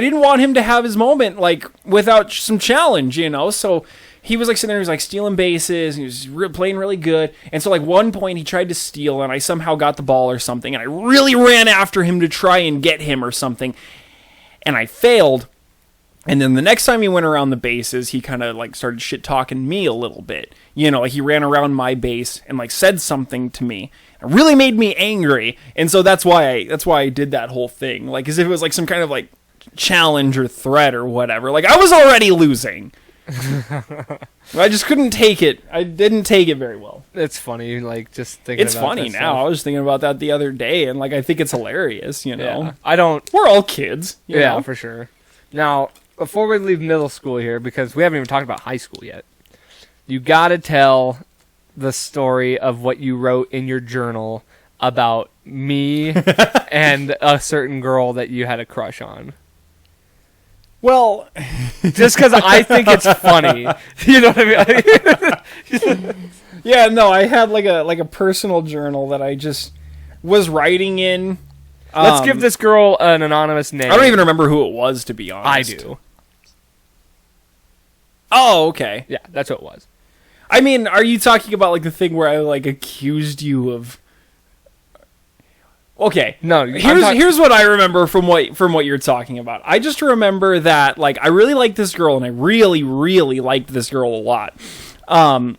didn't want him to have his moment like without some challenge, you know. So he was like sitting there, he was like stealing bases, and he was playing really good. And so like one point he tried to steal, and I somehow got the ball or something, and I really ran after him to try and get him or something, and I failed. And then the next time he went around the bases, he kind of like started shit talking me a little bit. You know, like he ran around my base and like said something to me. It really made me angry, and so that's why I did that whole thing, like as if it was like some kind of like challenge or threat or whatever. Like I was already losing. I just couldn't take it. I didn't take it very well. It's funny, like just thinking. It's funny now. Stuff. I was thinking about that the other day, and like I think it's hilarious. You know, yeah, I don't. We're all kids. You know? For sure. Now, before we leave middle school here, because we haven't even talked about high school yet, you gotta tell the story of what you wrote in your journal about me and a certain girl that you had a crush on. Well, just because I think it's funny, you know what I mean? Yeah, no, I had like a personal journal that I just was writing in. Let's give this girl an anonymous name. I don't even remember who it was, to be honest. I do. Oh, okay. Yeah, that's what it was. I mean, are you talking about like the thing where I like accused you of? Okay, no. Here's what I remember from what you're talking about. I just remember that like I really liked this girl, and I really really liked this girl a lot. And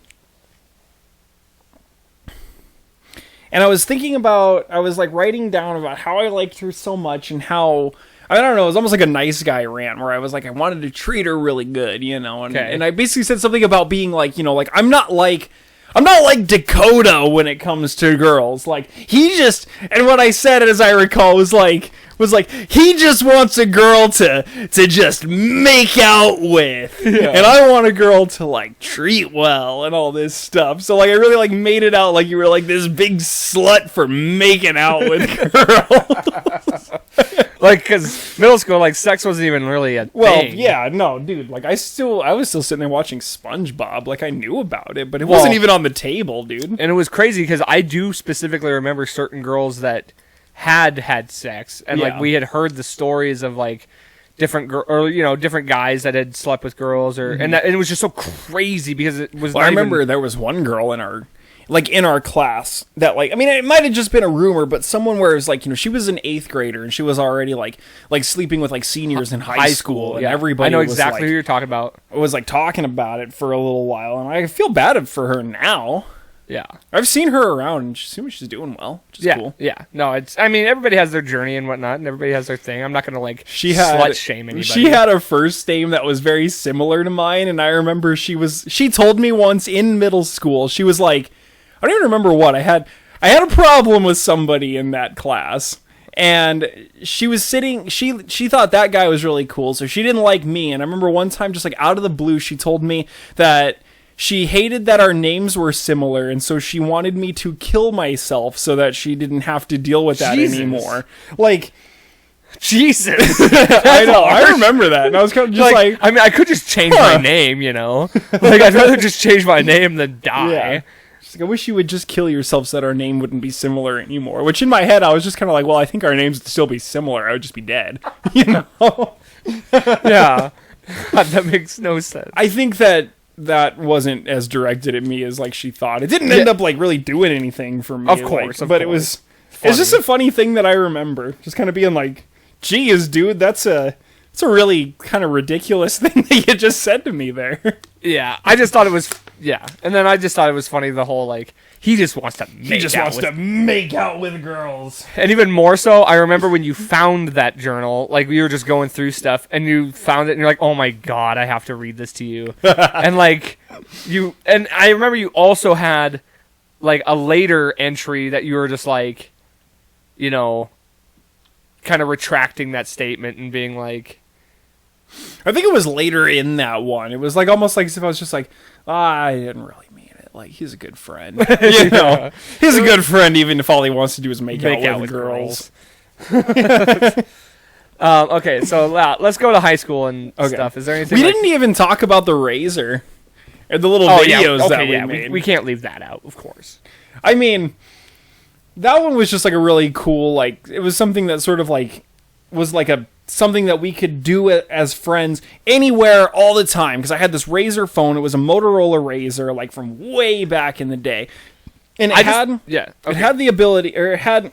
I was thinking about, I was like writing down about how I liked her so much, and how, I don't know, it was almost like a nice guy rant where I was like, I wanted to treat her really good, you know, and I basically said something about being like, you know, like I'm not like Dakota when it comes to girls. Like he just, and what I said, as I recall, was like he just wants a girl to just make out with, and I want a girl to like treat well and all this stuff. So like I really like made it out like you were like this big slut for making out with girls. Like, because middle school, like, sex wasn't even really a thing. Well, yeah, no, dude, like, I was still sitting there watching SpongeBob, like, I knew about it, but it wasn't even on the table, dude. And it was crazy, because I do specifically remember certain girls that had sex, and, like, we had heard the stories of, like, different guys that had slept with girls, or and it was just so crazy, because it was I remember there was one girl in our class that, like, I mean, it might have just been a rumor, but someone where it was like, you know, she was an 8th grader and she was already like sleeping with like seniors in high school, and everybody, I know exactly who you're talking about. Was like talking about it for a little while, and I feel bad for her now. Yeah, I've seen her around, and she's doing well, which is cool. Yeah, no, I mean, everybody has their journey and whatnot, and everybody has their thing. I'm not gonna like slut shame anybody. She had a first name that was very similar to mine, and I remember she told me once in middle school, she was like, I don't even remember what I had a problem with somebody in that class, and she was sitting, she thought that guy was really cool, so she didn't like me. And I remember one time, just like out of the blue, she told me that she hated that our names were similar, and so she wanted me to kill myself so that she didn't have to deal with that anymore. Like, Jesus. I know, I remember that, and I was kind of just like, I mean, I could just change my name, you know? Like, I'd rather just change my name than die. Yeah. Like, I wish you would just kill yourself so that our name wouldn't be similar anymore. Which in my head, I was just kind of like, well, I think our names would still be similar. I would just be dead. You know? Yeah. God, that makes no sense. I think that wasn't as directed at me as like she thought. It didn't end up like really doing anything for me. Of course. But it was just a funny thing that I remember. Just kind of being like, geez, dude, that's a really kind of ridiculous thing that you just said to me there. Yeah, I just thought it was, and then I just thought it was funny, the whole, like, he just wants to make out with girls. And even more so, I remember when you found that journal, like, we were just going through stuff, and you found it, and you're like, oh my god, I have to read this to you. And, like, and I remember you also had, like, a later entry that you were just, like, you know, kind of retracting that statement and being like, I think it was later in that one. It was like almost like as if I was just like, I didn't really mean it. Like, he's a good friend. You know, he's a good friend even if all he wants to do is make out with girls. Okay, so let's go to high school and stuff. Is there anything? We didn't even talk about the razor and the little videos that we made. We can't leave that out, of course. I mean, that one was just like a really cool, like, it was something that sort of like was like something that we could do as friends anywhere all the time, because I had this Razr phone. It was a Motorola Razr, like from way back in the day, and it had the ability, or it had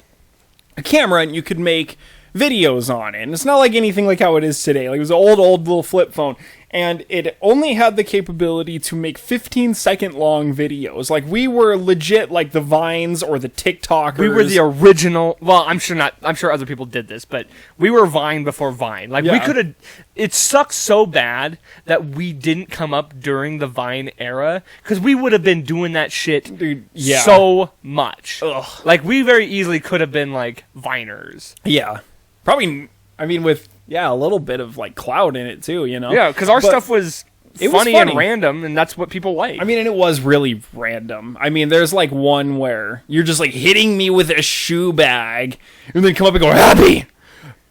a camera, and you could make videos on it. And it's not like anything like how it is today. Like, it was an old little flip phone, and it only had the capability to make 15-second long videos. Like, we were legit like the Vines or the TikTokers. We were the original. Well, I'm sure other people did this, but we were Vine before Vine. Like, we could have. It sucks so bad that we didn't come up during the Vine era, because we would have been doing that shit so much. Ugh. Like, we very easily could have been like Viners. Yeah, probably. I mean, with a little bit of like cloud in it too, you know. Yeah, because our stuff was funny and random, and that's what people like. I mean, and it was really random. I mean, there's like one where you're just like hitting me with a shoe bag, and then come up and go, "Happy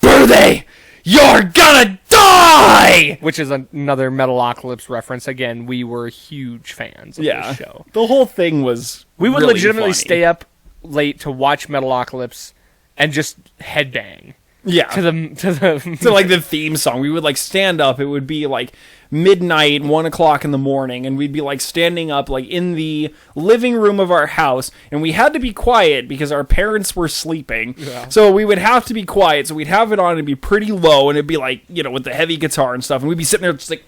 birthday, you're gonna die!" Which is another Metalocalypse reference. Again, we were huge fans of this show. The whole thing was We would really legitimately funny. stay up late to watch Metalocalypse and just headbang. Yeah. To the So like the theme song, we would like stand up. It would be like midnight, 1 o'clock in the morning, and we'd be like standing up like in the living room of our house, and we had to be quiet because our parents were sleeping. Yeah. So we would have to be quiet. So we'd have it on and be pretty low, and it'd be like, you know, with the heavy guitar and stuff, and we'd be sitting there just like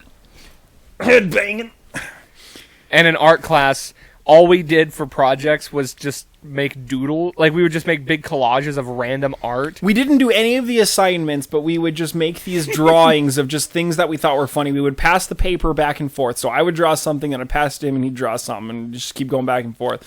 head banging. And in art class, all we did for projects was just make doodle. Like, we would just make big collages of random art. We didn't do any of the assignments, but we would just make these drawings of just things that we thought were funny. We would pass the paper back and forth. So I would draw something, and I'd pass it to him, and he'd draw something, and just keep going back and forth.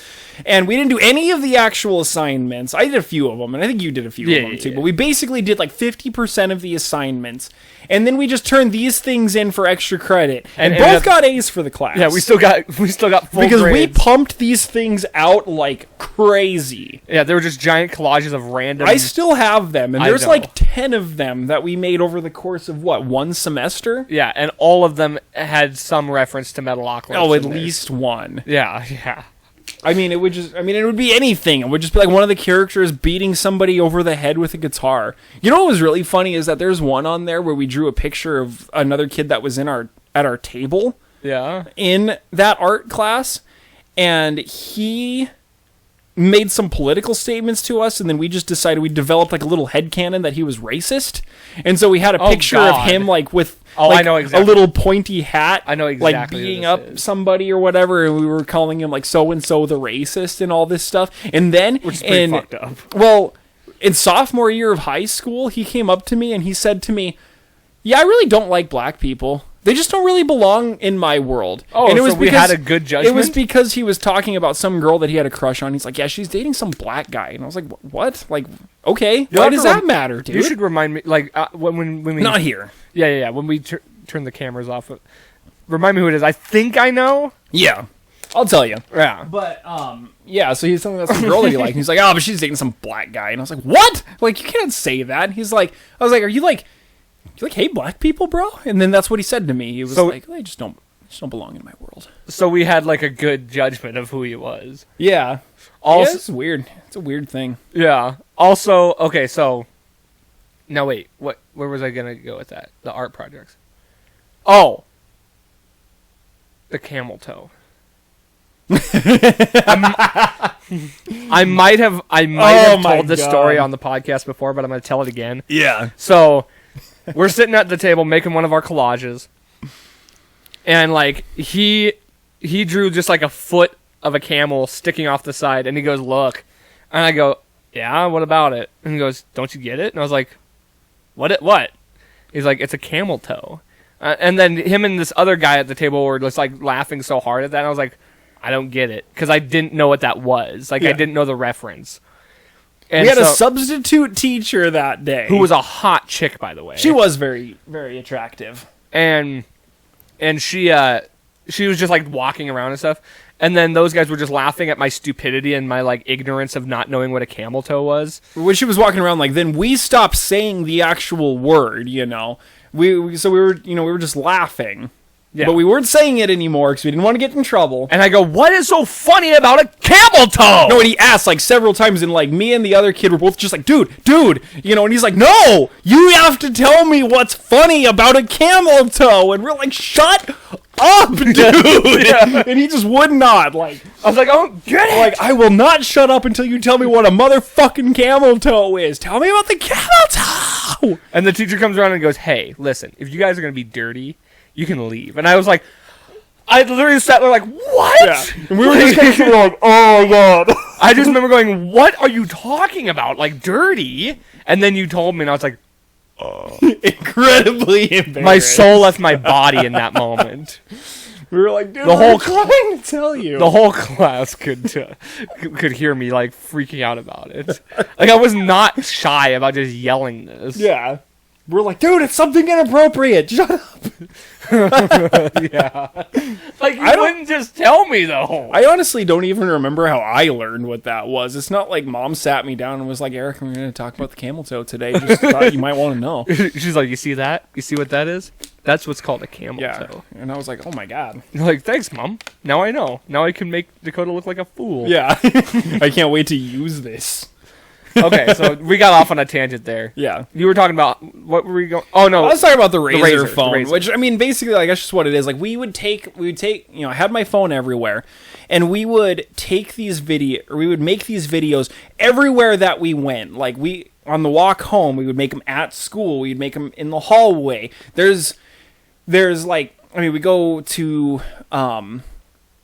And we didn't do any of the actual assignments. I did a few of them, and I think you did a few of them too. Yeah. But we basically did like 50% of the assignments, and then we just turned these things in for extra credit, and both got A's for the class. Yeah, we still got full because grades. we pumped these things out like crazy. Yeah, they were just giant collages of random. I still have them, and I there's know. like 10 of them that we made over the course of one semester? Yeah, and all of them had some reference to Metalocalypse. Oh, at in there. least one. Yeah. I mean, it would be anything. It would just be like one of the characters beating somebody over the head with a guitar. You know what was really funny is that there's one on there where we drew a picture of another kid that was at our table Yeah. in that art class, and he made some political statements to us, and then we just decided we developed like a little headcanon that he was racist. And so we had a picture of him like with I know exactly. a little pointy hat. I know exactly like who beating this up is. somebody or whatever, and we were calling him like so and so the racist and all this stuff. And then Which is pretty fucked up. Well, in sophomore year of high school, he came up to me and he said to me, "Yeah, I really don't like black people. They just don't really belong in my world." Oh, and it so was we because, had a good judgment? It was because he was talking about some girl that he had a crush on. He's like, "Yeah, she's dating some black guy." And I was like, "What? Like, okay, why does that matter, dude?" You should remind me, like, when we... Not here. Yeah. When we turn the cameras off, remind me who it is. I think I know. Yeah. I'll tell you. Yeah. But, yeah, so he's telling me that's the girl that he liked. And he's like, "Oh, but she's dating some black guy." And I was like, "What? Like, you can't say that." And he's like, I was like, "Are you like, hate black people, bro?" And then that's what he said to me. He was like, "They just don't belong in my world." So we had, like, a good judgment of who he was. Yeah. Also, it's weird. It's a weird thing. Yeah. Also, okay, so... No, wait. Where was I going to go with that? The art projects. Oh. The camel toe. I might have told this story on the podcast before, but I'm going to tell it again. Yeah. So, we're sitting at the table making one of our collages, and like he drew just like a foot of a camel sticking off the side, and he goes, "Look," and I go, "Yeah, what about it?" And he goes, "Don't you get it?" And I was like, "What?" He's like, "It's a camel toe." And then him and this other guy at the table were just like laughing so hard at that. And I was like, "I don't get it," because I didn't know what that was. Like, I didn't know the reference. And we had a substitute teacher that day who was a hot chick, by the way. She was very, very attractive. And she was just like walking around and stuff. And then those guys were just laughing at my stupidity and my like ignorance of not knowing what a camel toe was. When she was walking around, like, then we stopped saying the actual word, you know. We were just laughing. Yeah. But we weren't saying it anymore because we didn't want to get in trouble. And I go, what is so funny about a camel toe? No, and he asked like several times, and like me and the other kid were both just like, dude, you know, and he's like, no, you have to tell me what's funny about a camel toe. And we're like, shut up, dude. Yeah. And he just would not. Like, I was like, I don't get it. like, I will not shut up until you tell me what a motherfucking camel toe is. Tell me about the camel toe. And the teacher comes around and goes, hey, listen, if you guys are going to be dirty, you can leave. And I was like, I literally sat there like, what? Yeah. And we were just kind of like, oh my god. I just remember going, what are you talking about? Like, dirty? And then you told me, and I was like, incredibly embarrassed. my soul left my body in that moment. We were like, dude, The whole trying to tell you. The whole class could hear me, like, freaking out about it. Like, I was not shy about just yelling this. Yeah. We're like, dude, it's something inappropriate. Shut up. Yeah. Like, you wouldn't just tell me, though. I honestly don't even remember how I learned what that was. It's not like mom sat me down and was like, Eric, we're going to talk about the camel toe today. Just thought you might want to know. She's like, you see that? You see what that is? That's what's called a camel Yeah. toe. And I was like, oh my god. You're like, thanks, Mom. Now I know. Now I can make Dakota look like a fool. Yeah. I can't wait to use this. Okay, so we got off on a tangent there. Yeah. You were talking about, what were we going? Oh, no. I was talking about the Razor phone, the Razor. which, I mean, basically, like, that's just what it is. Like, we would take, you know, I had my phone everywhere, and we would take we would make these videos everywhere that we went. Like, on the walk home, we would make them at school, we'd make them in the hallway. There's, like, I mean, we go to,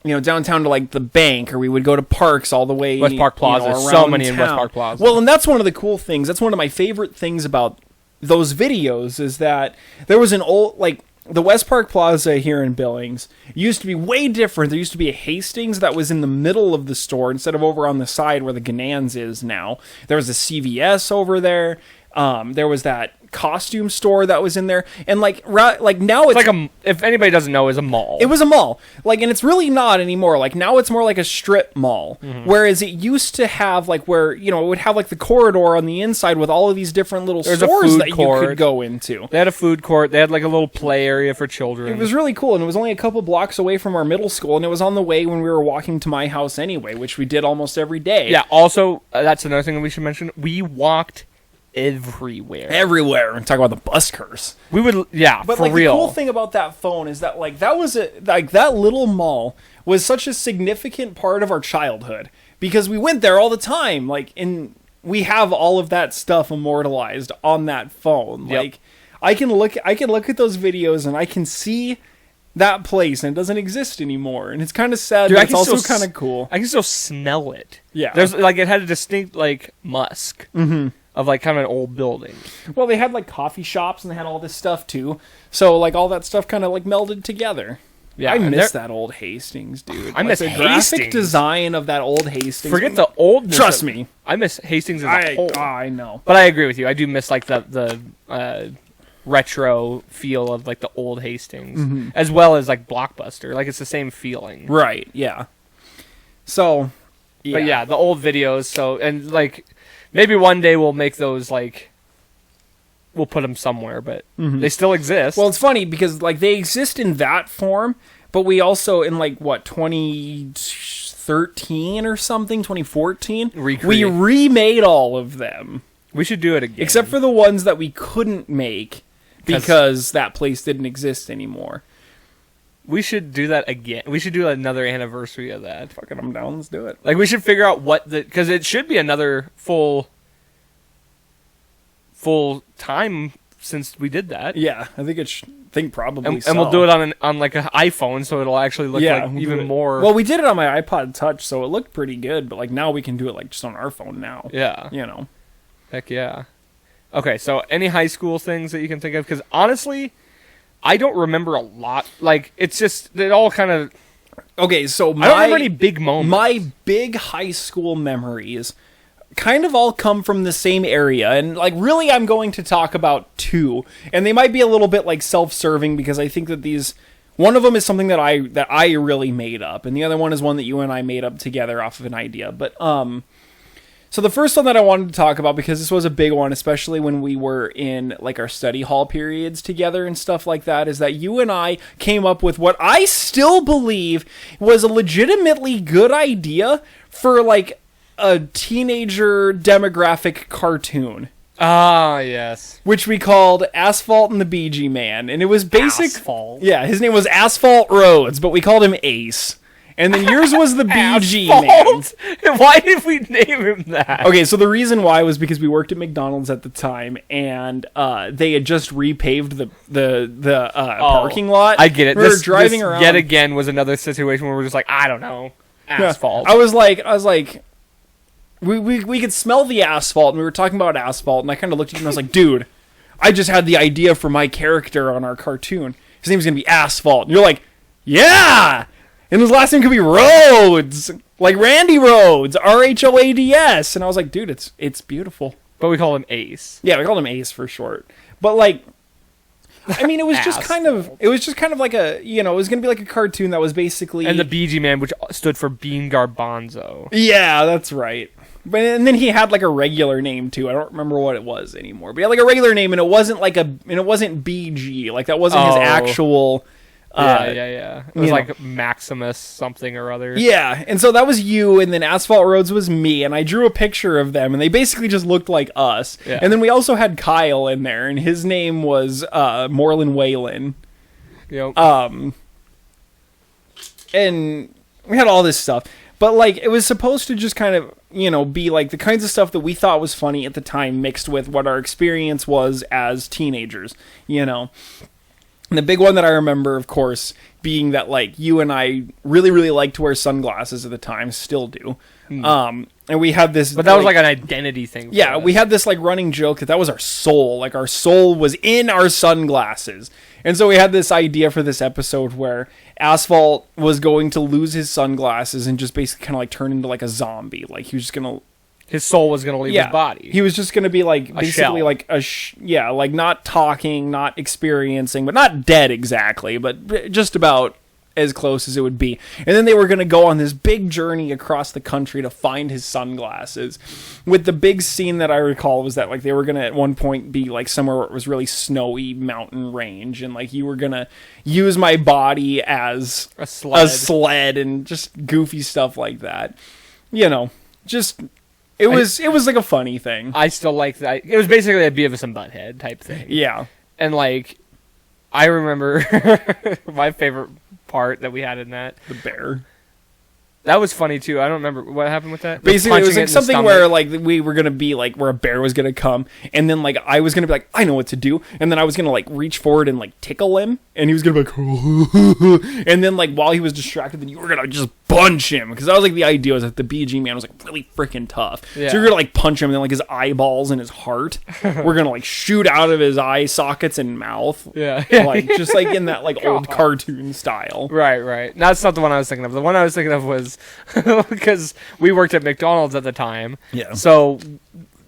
you know, downtown to, like, the bank, or we would go to parks all the way, West Park Plaza. you know, So around many in West town. Park Plaza. Well, and that's one of the cool things. That's one of my favorite things about those videos is that there was an old, like, the West Park Plaza here in Billings used to be way different. There used to be a Hastings that was in the middle of the store instead of over on the side where the Ganans is now. There was a CVS over there. There was that costume store that was in there, and like now it's like if anybody doesn't know, is a mall. It was a mall, like, and it's really not anymore. Like, now it's more like a strip mall, whereas it used to have, like, where, you know, it would have, like, the corridor on the inside with all of these different little stores that you could go into. They had a food court. They had, like, a little play area for children. It was really cool, and it was only a couple blocks away from our middle school, and it was on the way when we were walking to my house anyway, which we did almost every day. Yeah, also, that's another thing that we should mention. We walked everywhere. And talk about the bus curse. We would, yeah, but for like real. The cool thing about that phone is that, like, that was that little mall was such a significant part of our childhood because we went there all the time. Like, we have all of that stuff immortalized on that phone. Yep. Like, I can look at those videos and I can see that place, and it doesn't exist anymore. And it's kind of sad, but it's also kind of cool. I can still smell it. Yeah. There's, like, it had a distinct, like, musk. Of, like, kind of an old building. Well, they had, like, coffee shops, and they had all this stuff, too. So, like, all that stuff kind of, like, melded together. Yeah, I miss that old Hastings, dude. I miss the Hastings. graphic design of that old Hastings. Forget the oldness. Trust me. I miss Hastings as a whole. I know. But I agree with you. I do miss, like, the retro feel of, like, the old Hastings. As well as, like, Blockbuster. Like, it's the same feeling. Right, yeah. So, yeah. But, yeah, the old videos. So, and, like... Maybe one day we'll make those, like, we'll put them somewhere, but they still exist. Well, it's funny because, like, they exist in that form, but we also, in, like, what, 2013 or something, 2014? We remade all of them. We should do it again. Except for the ones that we couldn't make because that place didn't exist anymore. We should do that again. We should do another anniversary of that. Fucking, I'm down. Let's do it. Like, we should figure out what because it should be another full time since we did that. Yeah, I think probably. And we'll do it on like an iPhone, so it'll actually look like even more. Well, we did it on my iPod Touch, so it looked pretty good. But like now we can do it like just on our phone now. Yeah, you know. Heck yeah. Okay, so any high school things that you can think of? Because honestly, I don't remember a lot. Like, it's just, it all kind of... Okay, so I don't remember any big moments. My big high school memories kind of all come from the same area. And, like, really I'm going to talk about two. And they might be a little bit, like, self-serving because I think that these... One of them is something that I really made up. And the other one is one that you and I made up together off of an idea. But, So the first one that I wanted to talk about, because this was a big one, especially when we were in like our study hall periods together and stuff like that, is that you and I came up with what I still believe was a legitimately good idea for like a teenager demographic cartoon. Ah, yes. Which we called Asphalt and the BG Man. And it was basic. Asphalt. Yeah, his name was Asphalt Rhodes, but we called him Ace. And then yours was the BG Man. Why did we name him that? Okay, so the reason why was because we worked at McDonald's at the time, and they had just repaved the parking lot. I get it. We were driving around. Yet again was another situation where we're just like, I don't know, asphalt. Yeah. I was like, we could smell the asphalt, and we were talking about asphalt, and I kind of looked at you and I was like, dude, I just had the idea for my character on our cartoon. His name's gonna be Asphalt. And you're like, yeah. And his last name could be Rhodes, like Randy Rhodes, Rhoads. And I was like, dude, it's beautiful. But we call him Ace. Yeah, we called him Ace for short. But like, I mean, it was just kind of like a, it was going to be like a cartoon that was basically... And the BG Man, which stood for Bean Garbanzo. Yeah, that's right. And then he had like a regular name too. I don't remember what it was anymore. But he had like a regular name, and it wasn't BG. Like that wasn't his actual... Yeah. It was like Maximus something or other. Yeah, and so that was you, and then Asphalt Rhodes was me, and I drew a picture of them, and they basically just looked like us. Yeah. And then we also had Kyle in there, and his name was Moreland Whalen. Yep. And we had all this stuff. But, like, it was supposed to just kind of, be, like, the kinds of stuff that we thought was funny at the time mixed with what our experience was as teenagers, And the big one that I remember, of course, being that, like, you and I really, really liked to wear sunglasses at the time, still do. And we had this... But that was, like, an identity thing. Yeah, we had this, like, running joke that was our soul. Like, our soul was in our sunglasses. And so we had this idea for this episode where Asphalt was going to lose his sunglasses and just basically kind of, like, turn into, like, a zombie. Like, he was just going to... His soul was going to leave his body. He was just going to be like basically shell. Like like not talking, not experiencing, but not dead exactly, but just about as close as it would be. And then they were going to go on this big journey across the country to find his sunglasses. With the big scene that I recall was that like they were going to at one point be like somewhere where it was really snowy mountain range, and like you were going to use my body as a sled and just goofy stuff like that. Just It was like a funny thing. I still like that. It was basically a Beavis and Butthead type thing. Yeah. And like, I remember my favorite part that we had in that. The bear. That was funny too. I don't remember what happened with that. Basically, it was like something where like we were gonna be like where a bear was gonna come, and then like I was gonna be like, I know what to do, and then I was gonna like reach forward and like tickle him, and he was gonna be like, and then like while he was distracted, then you were gonna just punch him, because that was like the idea was that the BG Man was like really freaking tough. Yeah. So you're gonna like punch him, and then like his eyeballs and his heart we're gonna like shoot out of his eye sockets and mouth. Yeah. Like just like in that like old cartoon style. Right. That's not the one I was thinking of. The one I was thinking of was because we worked at McDonald's at the time. Yeah. So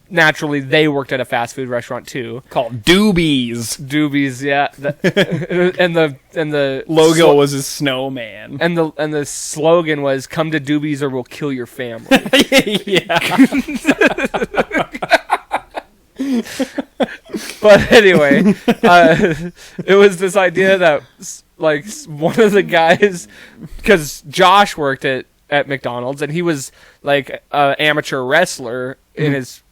naturally they worked at a fast food restaurant too called Doobies. Yeah. and the logo was a snowman. And the slogan was "Come to Doobies or we'll kill your family." Yeah. But anyway, it was this idea that like one of the guys, because Josh worked at McDonald's, and he was like an amateur wrestler in his,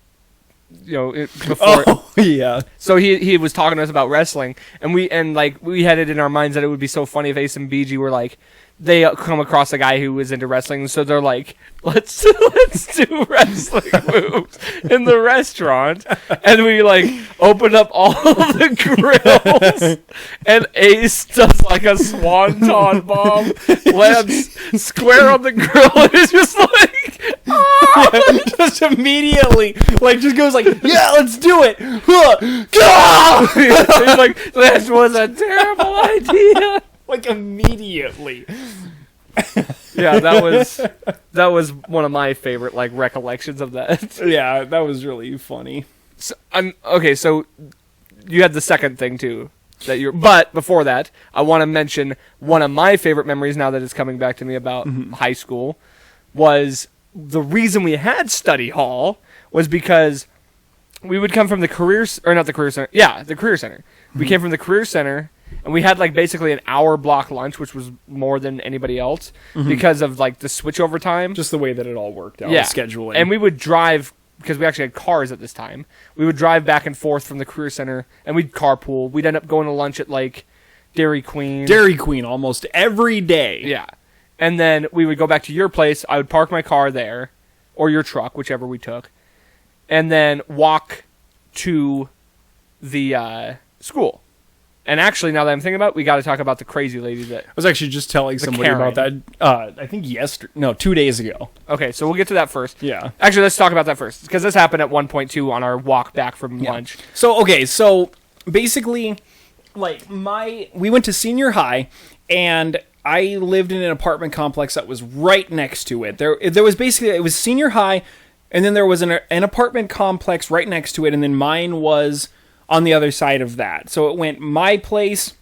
before. Oh, yeah. So he was talking to us about wrestling, and we had it in our minds that it would be so funny if Ace and BG were like, they come across a guy who was into wrestling, so they're like, let's do wrestling moves in the restaurant, and we like open up all the grills, and Ace does like a swanton bomb, lands square on the grill, and it's just like, yeah, just immediately, like just goes like, yeah, let's do it. He's like, that was a terrible idea. Like immediately. Yeah, that was one of my favorite like recollections of that. Yeah, that was really funny. So, so you had the second thing too but before that, I want to mention one of my favorite memories now that it's coming back to me about high school was the reason we had study hall was because we would come from the career center. Yeah, the career center. We came from the career center, and we had like basically an hour block lunch, which was more than anybody else because of like the switchover time. Just the way that it all worked out, scheduling. And we would drive, because we actually had cars at this time. We would drive back and forth from the career center, and we'd carpool. We'd end up going to lunch at like Dairy Queen almost every day. Yeah. And then we would go back to your place. I would park my car there, or your truck, whichever we took, and then walk to the school. And actually, now that I'm thinking about it, we got to talk about the crazy lady that... I was actually just telling somebody Karen. about that, I think 2 days ago. Okay, so we'll get to that first. Yeah. Actually, let's talk about that first, because this happened at 1.2 on our walk back from lunch. So basically, like, we went to senior high, and I lived in an apartment complex that was right next to it. There was basically, it was senior high, and then there was an apartment complex right next to it, and then mine was on the other side of that. So it went my place,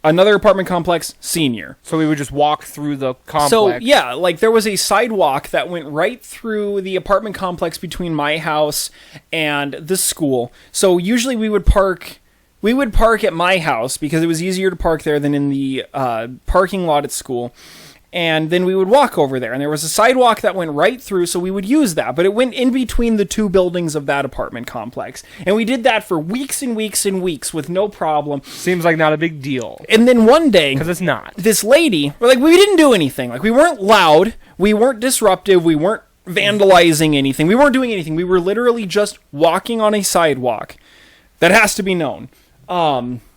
another apartment complex, senior. So we would just walk through the complex. So, yeah, like there was a sidewalk that went right through the apartment complex between my house and the school. So usually we would park at my house because it was easier to park there than in the parking lot at school. And then we would walk over there. And there was a sidewalk that went right through, so we would use that. But it went in between the two buildings of that apartment complex. And we did that for weeks and weeks and weeks with no problem. Seems like not a big deal. And then one day... Because it's not. This lady... we didn't do anything. Like, we weren't loud. We weren't disruptive. We weren't vandalizing anything. We weren't doing anything. We were literally just walking on a sidewalk. That has to be known.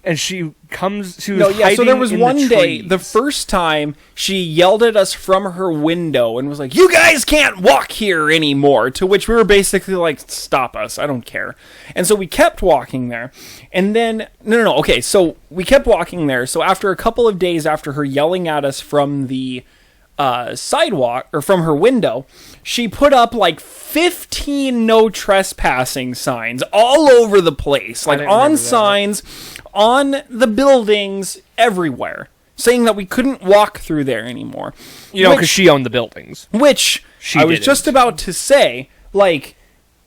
And she was so there was in one the day, trees. the first time, she yelled at us from her window and was like, "You guys can't walk here anymore," to which we were basically like, "Stop us, I don't care." And so we kept walking there, and then, okay, so we kept walking there, so after a couple of days after her yelling at us from the sidewalk, or from her window, she put up like 15 no trespassing signs all over the place, like on signs, on the buildings, everywhere, saying that we couldn't walk through there anymore. Because she owned the buildings. Which, I was just about to say, like,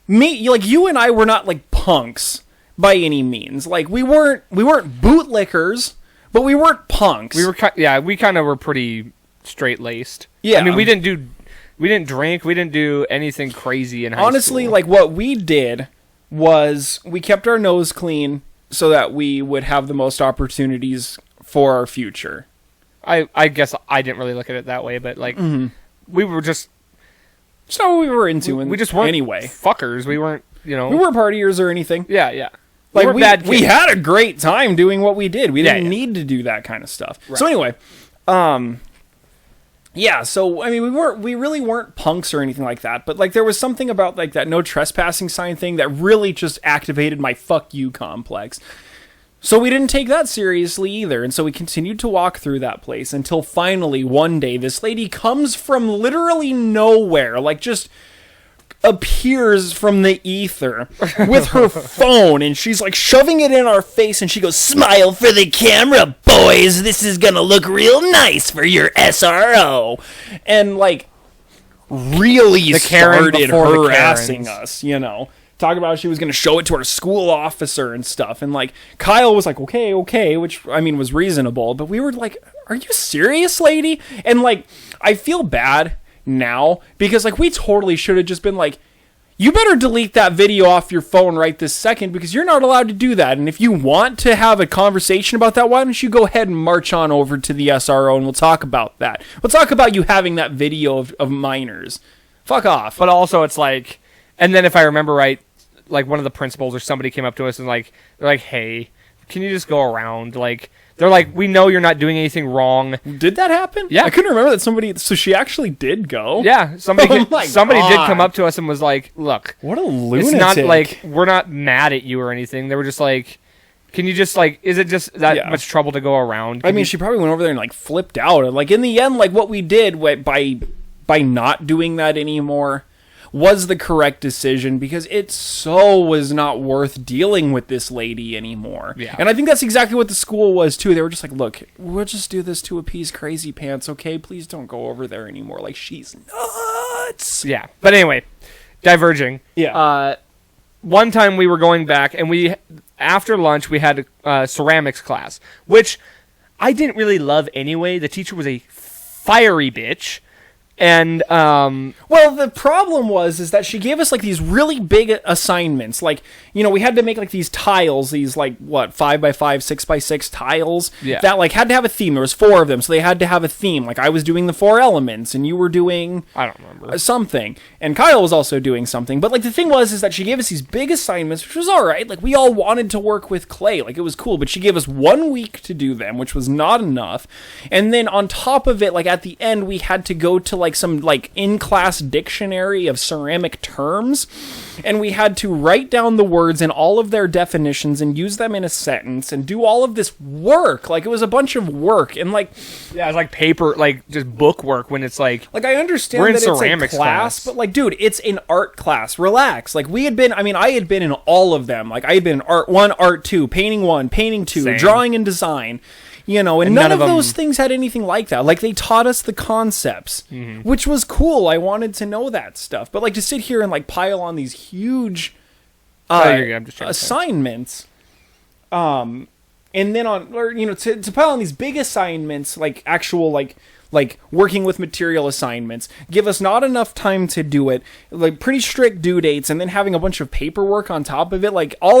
you and I were not like punks by any means. Like, we weren't bootlickers, but we weren't punks. We kind of were pretty straight-laced. Yeah. I mean, we didn't drink, we didn't do anything crazy in high school. Honestly, like, what we did was we kept our nose clean so that we would have the most opportunities for our future. I guess I didn't really look at it that way, but, like, we were just... It's not what we were into. We just weren't anyway. Fuckers. We weren't, We weren't partiers or anything. Yeah. Like, we had a great time doing what we did. We didn't need to do that kind of stuff. Right. So anyway, yeah, so, I mean, we really weren't punks or anything like that, but, like, there was something about, like, that no trespassing sign thing that really just activated my fuck you complex. So we didn't take that seriously either, and so we continued to walk through that place until finally one day this lady comes from literally nowhere, like, just appears from the ether with her phone, and she's like shoving it in our face, and she goes, "Smile for the camera, boys, this is gonna look real nice for your SRO," and like really started harassing us, talking about how she was gonna show it to our school officer and stuff. And like Kyle was like, okay, which I mean was reasonable, but we were like, "Are you serious, lady?" And like I feel bad now because like we totally should have just been like, "You better delete that video off your phone right this second because you're not allowed to do that. And if you want to have a conversation about that, why don't you go ahead and march on over to the SRO and we'll talk about that. We'll talk about you having that video of minors. Fuck off." But also it's like, and then if I remember right, like one of the principals or somebody came up to us and like, they're like, "Hey, can you just go around?" Like, they're like, "We know you're not doing anything wrong." Did that happen? Yeah. I couldn't remember that somebody... So she actually did go? Yeah. Somebody did come up to us and was like, "Look. What a lunatic." It's not like, we're not mad at you or anything." They were just like, "Can you just like, is it just that much trouble to go around?" She probably went over there and like flipped out. And like in the end, like what we did by not doing that anymore was the correct decision because it so was not worth dealing with this lady anymore. Yeah. And I think that's exactly what the school was too. They were just like, "Look, we'll just do this to appease Crazy Pants, okay? Please don't go over there anymore. Like, she's nuts." nuts. Yeah. But anyway, diverging. Yeah. One time we were going back, and after lunch, we had a ceramics class, which I didn't really love anyway. The teacher was a fiery bitch. And well, the problem is that she gave us like these really big assignments. Like, we had to make like these tiles, these like 5x5, 6x6 tiles that like had to have a theme. There was 4 of them, so they had to have a theme. Like I was doing the 4 elements, and you were doing I don't remember something, and Kyle was also doing something. But like the thing is that she gave us these big assignments, which was all right. Like we all wanted to work with clay, like it was cool. But she gave us 1 week to do them, which was not enough. And then on top of it, like at the end, we had to go to like some like in-class dictionary of ceramic terms, and we had to write down the words and all of their definitions and use them in a sentence and do all of this work. Like it was a bunch of work, and like yeah, it's like paper, like just book work when it's like I understand we're in that it's a ceramics class, but like dude, it's an art class. Relax. Like I had been in all of them. Like I had been in art 1, art 2, painting 1, painting 2, Same. drawing and design. And none of those things had anything like that. Like, they taught us the concepts, which was cool. I wanted to know that stuff. But, like, to sit here and, like, pile on these huge assignments, and then to pile on these big assignments, like, actual, like working with material assignments, give us not enough time to do it, like, pretty strict due dates, and then having a bunch of paperwork on top of it, like, all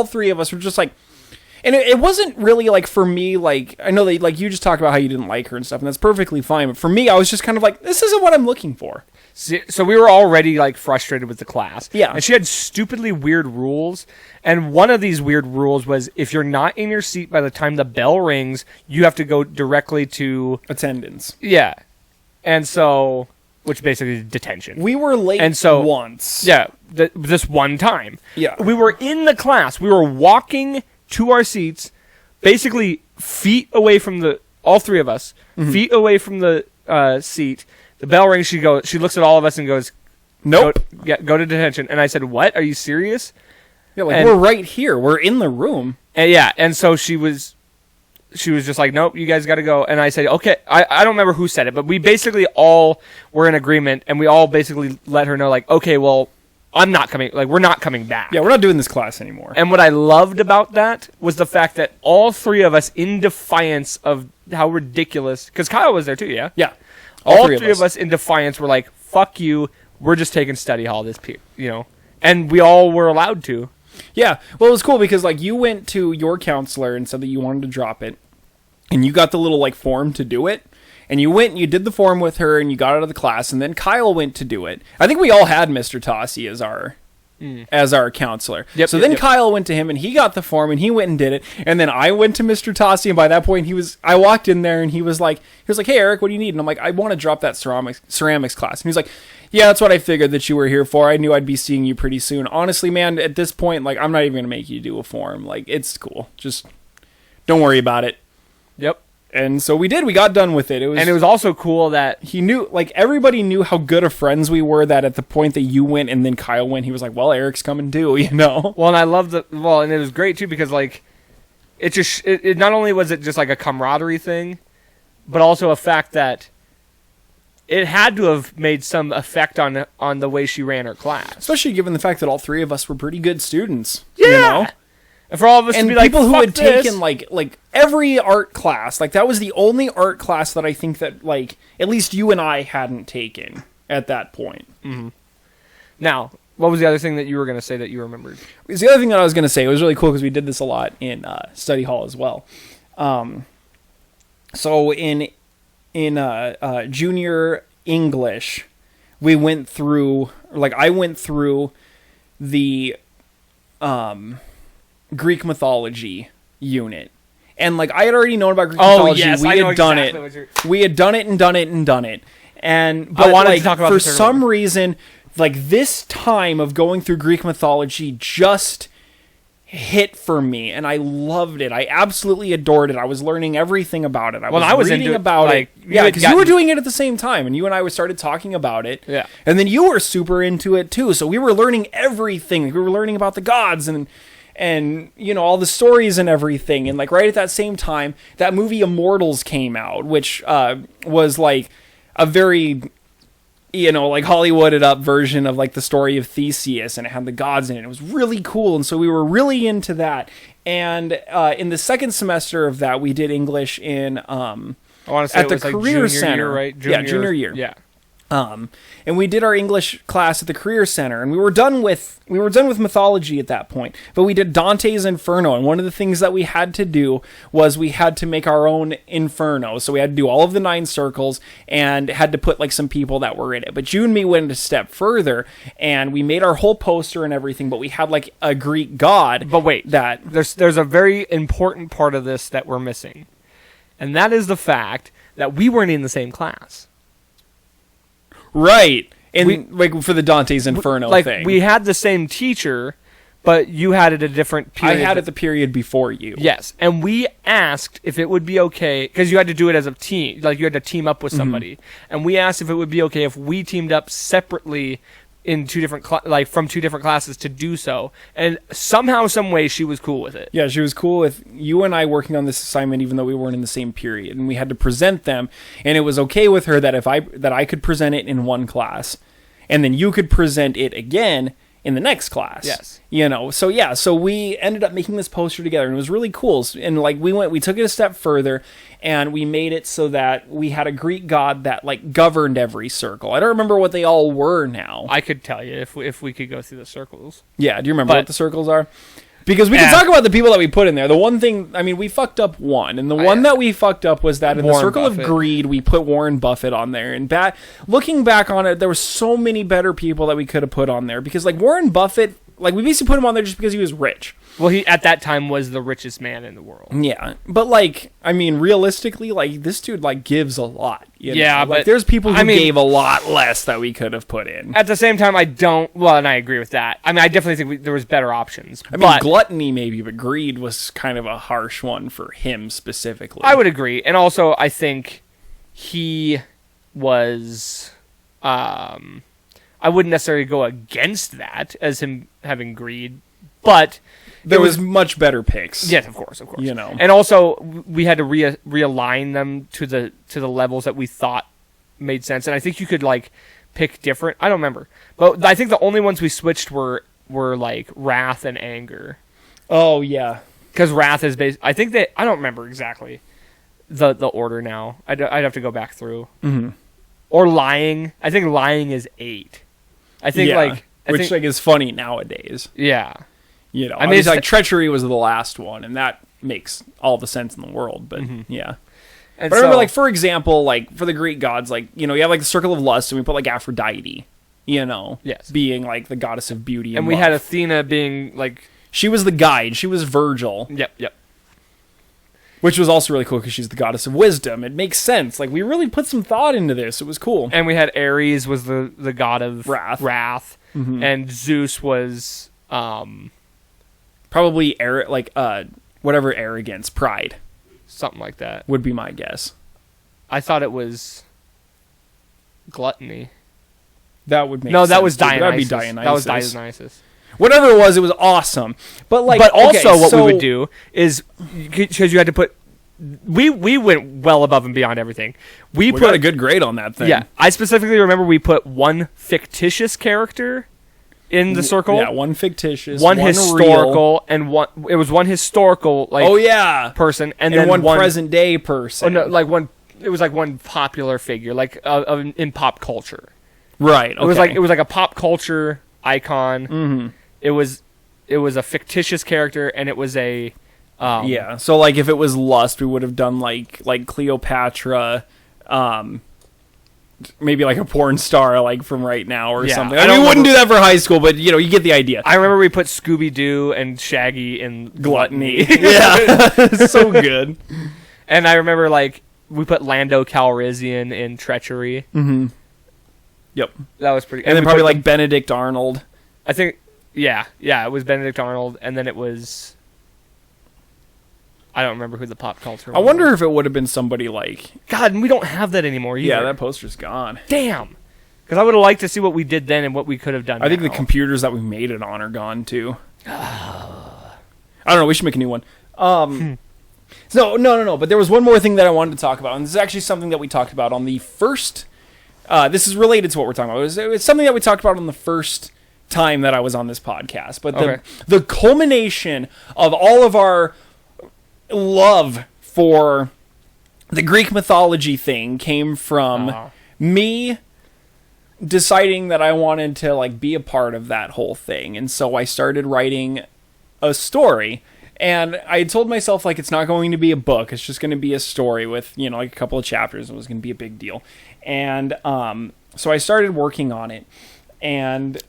3 of us were just, like, and it wasn't really, like, for me, like, I know that, like, you just talked about how you didn't like her and stuff, and that's perfectly fine, but for me, I was just kind of like, this isn't what I'm looking for. So we were already, like, frustrated with the class. Yeah. And she had stupidly weird rules, and one of these weird rules was if you're not in your seat by the time the bell rings, you have to go directly to attendance. Yeah. And so, which basically is detention. We were late once. Yeah, this one time. Yeah. We were in the class. We were walking to our seats, basically feet away from all 3 of us, feet away from the seat. The bell rings. She looks at all of us and goes, "Nope, go to detention." And I said, "What? Are you serious?" Yeah, like, we're right here. We're in the room. And so she was just like, "Nope, you guys got to go." And I said, "Okay." I don't remember who said it, but we basically all were in agreement, and we all basically let her know, like, "Okay, well, I'm not coming, like, we're not coming back." Yeah, we're not doing this class anymore. And what I loved about that was the fact that all 3 of us, in defiance of how ridiculous, because Kyle was there too, yeah? Yeah. All 3 of us in defiance were like, fuck you, we're just taking study hall this, and we all were allowed to. Yeah, well, it was cool because, like, you went to your counselor and said that you wanted to drop it, and you got the little, like, form to do it. And you went and you did the form with her, and you got out of the class, and then Kyle went to do it. I think we all had Mr. Tossi as our counselor. Then Kyle went to him, and he got the form, and he went and did it. And then I went to Mr. Tossi, and by that point, I walked in there, and he was like, "Hey, Eric, what do you need?" And I'm like, "I want to drop that ceramics class." And he's like, "Yeah, that's what I figured that you were here for. I knew I'd be seeing you pretty soon. Honestly, man, at this point, like, I'm not even going to make you do a form. Like, it's cool. Just don't worry about it." Yep. And so we did. We got done with it. It was also cool that he knew, like, everybody knew how good of friends we were, that at the point that you went and then Kyle went, he was like, "Well, Eric's coming too," Well, and I loved and it was great too, because, like, it not only was it just like a camaraderie thing, but also a fact that it had to have made some effect on the way she ran her class. Especially given the fact that all 3 of us were pretty good students. Yeah. And for all of us to be like, people who had this. taken like every art class, like, that was the only art class that I think that, like, at least you and I hadn't taken at that point. Mm-hmm. Now, what was the other thing that you were going to say that you remembered? The other thing that I was going to say, it was really cool because we did this a lot in study hall as well. So in junior English, I went through the Greek mythology unit. And, like, I had already known about Greek mythology. Yes, we had done it. We had done it and done it and done it. But I wanted to talk about, for some reason, like, this time of going through Greek mythology just hit for me, and I loved it. I absolutely adored it. I was learning everything about it. I was reading about it. Yeah, because you were doing it at the same time, and you and I started talking about it. Yeah. And then you were super into it, too. So we were learning everything. We were learning about the gods and all the stories and everything. And, like, right at that same time, that movie Immortals came out, which was, like, a very you know, like Hollywooded up version of like the story of Theseus, and it had the gods in it. It was really cool, and so we were really into that. And in the second semester of that, we did English in I want to say at it the was like career junior center, year, right? Junior year. Yeah. And we did our English class at the Career Center, and we were done with mythology at that point. But we did Dante's Inferno, and one of the things that we had to do was we had to make our own Inferno. So we had to do all of the 9 circles and had to put like some people that were in it. But you and me went a step further, and we made our whole poster and everything. But we had like a Greek god. But wait, there's a very important part of this that we're missing, and that is the fact that we weren't in the same class. Right. And like for the Dante's Inferno thing. We had the same teacher, but you had it a different period. I had it the period before you. Yes. And we asked if it would be okay, because you had to do it as a team. Like, you had to team up with somebody. Mm-hmm. And we asked if it would be okay if we teamed up separately in 2 different from 2 different classes to do so, and somehow, some way, she was cool with it. Yeah, she was cool with you and I working on this assignment, even though we weren't in the same period, and we had to present them. And it was okay with her that I could present it in one class, and then you could present it again in the next class. Yes. You know, so yeah, so we ended up making this poster together, and it was really cool. And like we took it a step further, and we made it so that we had a Greek god that like governed every circle. I don't remember what they all were now. I could tell you if we could go through the circles. Yeah, do you remember what the circles are? Because we can talk about the people that we put in there. The one thing, I mean, we fucked up one. And the one that we fucked up was that in the Circle of Greed, we put Warren Buffett on there. And looking back on it, there were so many better people that we could have put on there. Because, like, Warren Buffett, like, we basically put him on there just because he was rich. Well, he, at that time, was the richest man in the world. Yeah. But, like, I mean, realistically, like, this dude, like, gives a lot. Yeah, but... Like, there's people who gave a lot less that we could have put in. At the same time, I don't... Well, and I agree with that. I mean, I definitely think there was better options. I mean, gluttony maybe, but greed was kind of a harsh one for him specifically. I would agree. And also, I think he was... I wouldn't necessarily go against that as him having greed, but... There was much better picks. Yes, of course. You know. And also, we had to realign them to the levels that we thought made sense. And I think you could, like, pick different... I don't remember. But I think the only ones we switched were like, wrath and anger. Oh, yeah. Because wrath is based... I think that... I don't remember exactly the order now. I'd have to go back through. Mm-hmm. Or lying. I think lying is 8. I think, which is funny nowadays. Yeah. You know, I mean, it's like treachery was the last one, and that makes all the sense in the world. But yeah, and but I remember, like, for example, like for the Greek gods, like, you know, you have like the circle of lust, and we put like Aphrodite, you know, being like the goddess of beauty, and we had Athena being like she was the guide, she was Virgil. Yep. Which was also really cool because she's the goddess of wisdom. It makes sense. Like, we really put some thought into this. It was cool. And we had Ares was the god of wrath, and Zeus was probably whatever arrogance, pride, something like that would be my guess. I thought it was gluttony. That would make no, sense. that was Dionysus. That would be Dionysus. That was Dionysus. Whatever it was awesome. But like, but also what we would do is, because you had to put, we went well above and beyond everything. We put a good grade on that thing. Yeah, I specifically remember we put one fictitious character in the circle. Yeah, one fictitious, one historical, real. And one. It was one historical, like person, and then one present day person. Oh no, like one. It was like one popular figure, like in pop culture. Right. Okay. It was like a pop culture icon. Mm-hmm. It was a fictitious character, and it was a So like if it was lust, we would have done like Cleopatra, maybe like a porn star like from right now or something. I mean, we wouldn't do that for high school, but you know, you get the idea. I remember we put Scooby-Doo and Shaggy in Gluttony. Yeah, so good. And I remember like we put Lando Calrissian in Treachery. Mm-hmm. Yep, that was pretty. And then probably like Benedict Arnold. I think, yeah, it was Benedict Arnold, and then it was... I don't remember who the pop culture was. I wonder if it would have been somebody like... God, we don't have that anymore either. Yeah, that poster's gone. Damn! Because I would have liked to see what we did then and what we could have done I think the computers that we made it on are gone, too. I don't know, we should make a new one. So, no, but there was one more thing that I wanted to talk about, and this is actually something that we talked about on the first this is related to what we're talking about. It was something that we talked about on the first time that I was on this podcast. But the culmination of all of our love for the Greek mythology thing came from me deciding that I wanted to like be a part of that whole thing. And so I started writing a story. And I told myself, like, it's not going to be a book. It's just going to be a story with, you know, like a couple of chapters. It was going to be a big deal. And so I started working on it. And,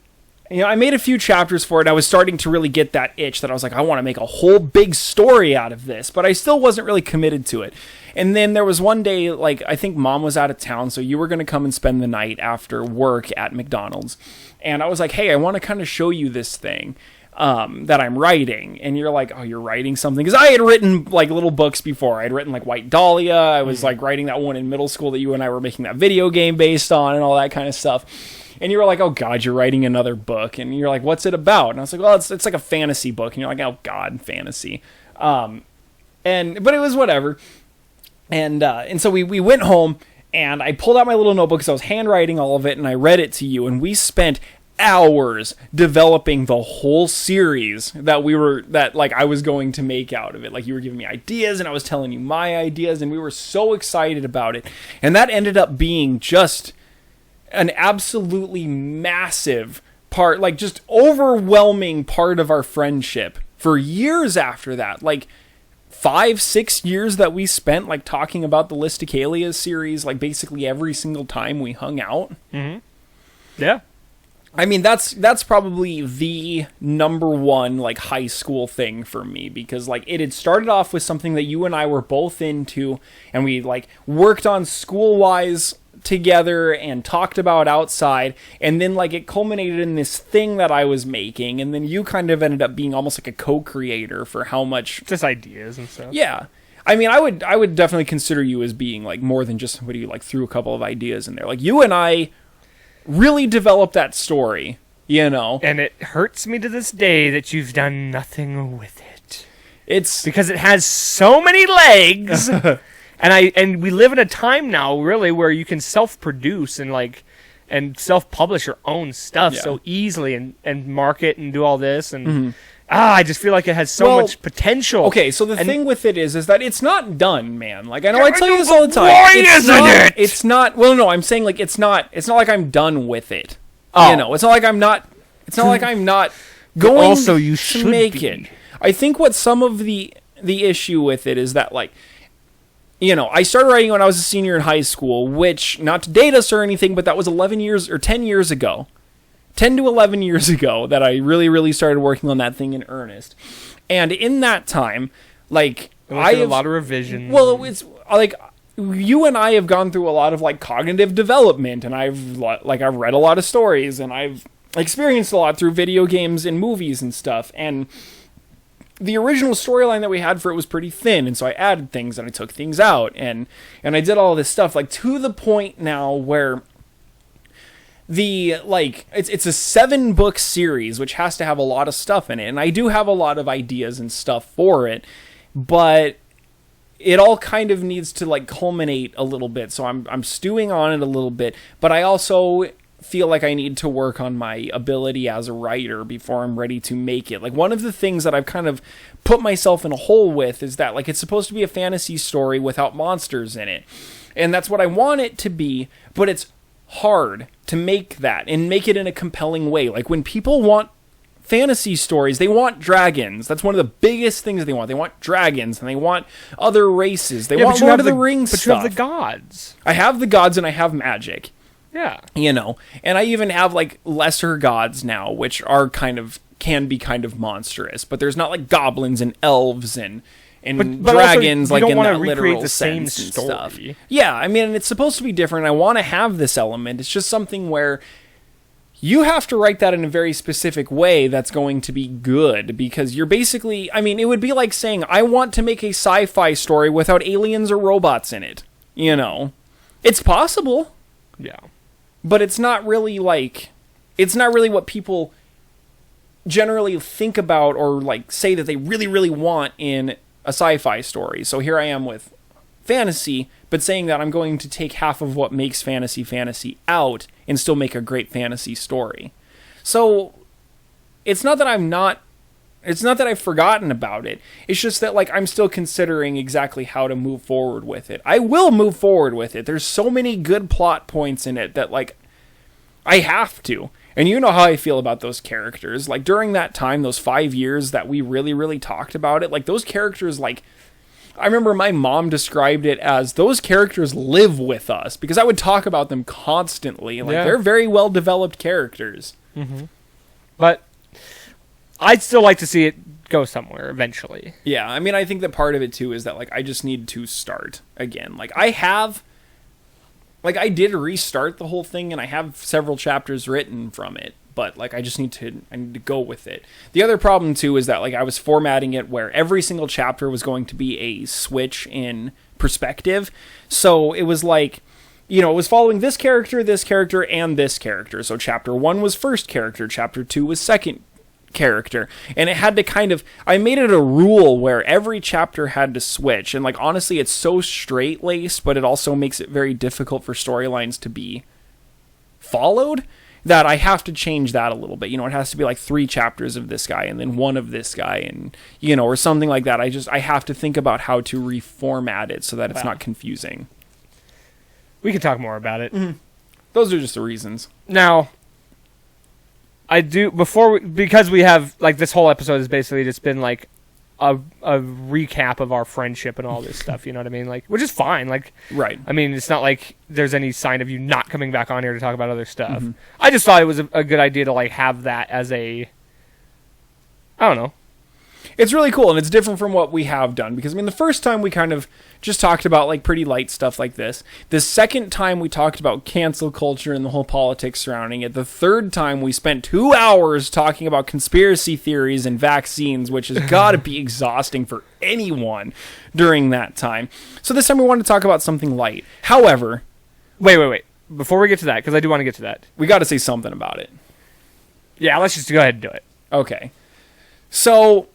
you know, I made a few chapters for it. I was starting to really get that itch that I was like, I want to make a whole big story out of this. But I still wasn't really committed to it. And then there was one day, like, I think Mom was out of town. So you were going to come and spend the night after work at McDonald's. And I was like, hey, I want to kind of show you this thing that I'm writing. And you're like, oh, you're writing something? Because I had written like little books before. I had written like White Dahlia. I was like writing that one in middle school that you and I were making that video game based on and all that kind of stuff. And you were like, oh God, you're writing another book. And you're like, what's it about? And I was like, well, it's like a fantasy book. And you're like, oh God, fantasy. But it was whatever. And so we went home and I pulled out my little notebook because I was handwriting all of it and I read it to you. And we spent hours developing the whole series that I was going to make out of it. Like, you were giving me ideas and I was telling you my ideas and we were so excited about it. And that ended up being just an absolutely massive part, like just overwhelming part of our friendship for years after that. Like 5-6 years that we spent like talking about the Listicalia series, like basically every single time we hung out. Mm-hmm. Yeah. I mean, that's probably the number one, like, high school thing for me, because, like, it had started off with something that you and I were both into, and we, like, worked on school-wise together and talked about outside, and then, like, it culminated in this thing that I was making, and then you kind of ended up being almost like a co-creator for how much... Just ideas and stuff. Yeah. I mean, I would definitely consider you as being, like, more than just somebody who, like, threw a couple of ideas in there. Like, you and I really developed that story, you know. And it hurts me to this day that you've done nothing with it. It's because it has so many legs. and we live in a time now, really, where you can self-produce and self-publish your own stuff so easily and market and do all this and I just feel like it has so much potential. Okay, so the thing with it is that it's not done, man. Like, I know I tell you this all the time. Why isn't it? It's not. Well, no, I'm saying like it's not like I'm done with it. Oh. You know, it's not like I'm not. It's not like I'm not going also, you should to make it. I think what some of the issue with it is that, like, you know, I started writing when I was a senior in high school, which, not to date us or anything, but that was 11 years or 10 years ago. 10 to 11 years ago that I really, really started working on that thing in earnest. And in that time, like, I have a lot of revisions. Well, it's like you and I have gone through a lot of like cognitive development, and I've read a lot of stories, and I've experienced a lot through video games and movies and stuff. And the original storyline that we had for it was pretty thin, and so I added things and I took things out, and I did all this stuff, like, to the point now where it's a 7-book series, which has to have a lot of stuff in it, and I do have a lot of ideas and stuff for it, but it all kind of needs to, like, culminate a little bit. So I'm stewing on it a little bit, but I also feel like I need to work on my ability as a writer before I'm ready to make it. Like, one of the things that I've kind of put myself in a hole with is that, like, it's supposed to be a fantasy story without monsters in it, and that's what I want it to be, but it's hard to make that and make it in a compelling way. Like, when people want fantasy stories, they want dragons. That's one of the biggest things they want. They want dragons, and they want other races. They want Lord of the Rings stuff. But you have the gods. I have the gods, and I have magic. Yeah. You know, and I even have, like, lesser gods now, which are can be kind of monstrous, but there's not, like, goblins and elves and but dragons, also, like, in that literal the sense same and story. Stuff. Yeah, I mean, it's supposed to be different. I want to have this element. It's just something where you have to write that in a very specific way that's going to be good, because you're basically, I mean, it would be like saying, I want to make a sci-fi story without aliens or robots in it. You know? It's possible. Yeah. But it's not really what people generally think about or, like, say that they really, really want in a sci-fi story. So here I am with fantasy, but saying that I'm going to take half of what makes fantasy out and still make a great fantasy story. So it's not that I've forgotten about it. It's just that, like, I'm still considering exactly how to move forward with it. I will move forward with it. There's so many good plot points in it that, like, I have to. And you know how I feel about those characters. Like, during that time, those 5 years that we really, really talked about it, like, those characters, like, I remember my mom described it as those characters live with us, because I would talk about them constantly. Like, they're very well-developed characters. Mm-hmm. But I'd still like to see it go somewhere eventually. Yeah, I mean, I think that part of it, too, is that, like, I just need to start again. Like, I did restart the whole thing, and I have several chapters written from it, but, like, I need to go with it. The other problem, too, is that, like, I was formatting it where every single chapter was going to be a switch in perspective, so it was like, you know, it was following this character, and this character. So chapter 1 was first character, chapter 2 was second character, and it had to kind of, I made it a rule where every chapter had to switch, and, like, honestly, it's so straight-laced, but it also makes it very difficult for storylines to be followed, that I have to change that a little bit. You know, it has to be like 3 chapters of this guy and then 1 of this guy, and, you know, or something like that. I have to think about how to reformat it so that it's not confusing. We can talk more about it. Mm-hmm. Those are just the reasons. Now, because we have, like, this whole episode has basically just been, like, a recap of our friendship and all this stuff, you know what I mean? Like, which is fine. Like, right. I mean, it's not like there's any sign of you not coming back on here to talk about other stuff. Mm-hmm. I just thought it was a good idea to, like, have that as I don't know. It's really cool, and it's different from what we have done, because, I mean, the first time we kind of just talked about, like, pretty light stuff like this. The second time we talked about cancel culture and the whole politics surrounding it. The third time we spent 2 hours talking about conspiracy theories and vaccines, which has got to be exhausting for anyone during that time. So this time we want to talk about something light. However... Wait. Before we get to that, because I do want to get to that. We got to say something about it. Yeah, let's just go ahead and do it. Okay. So...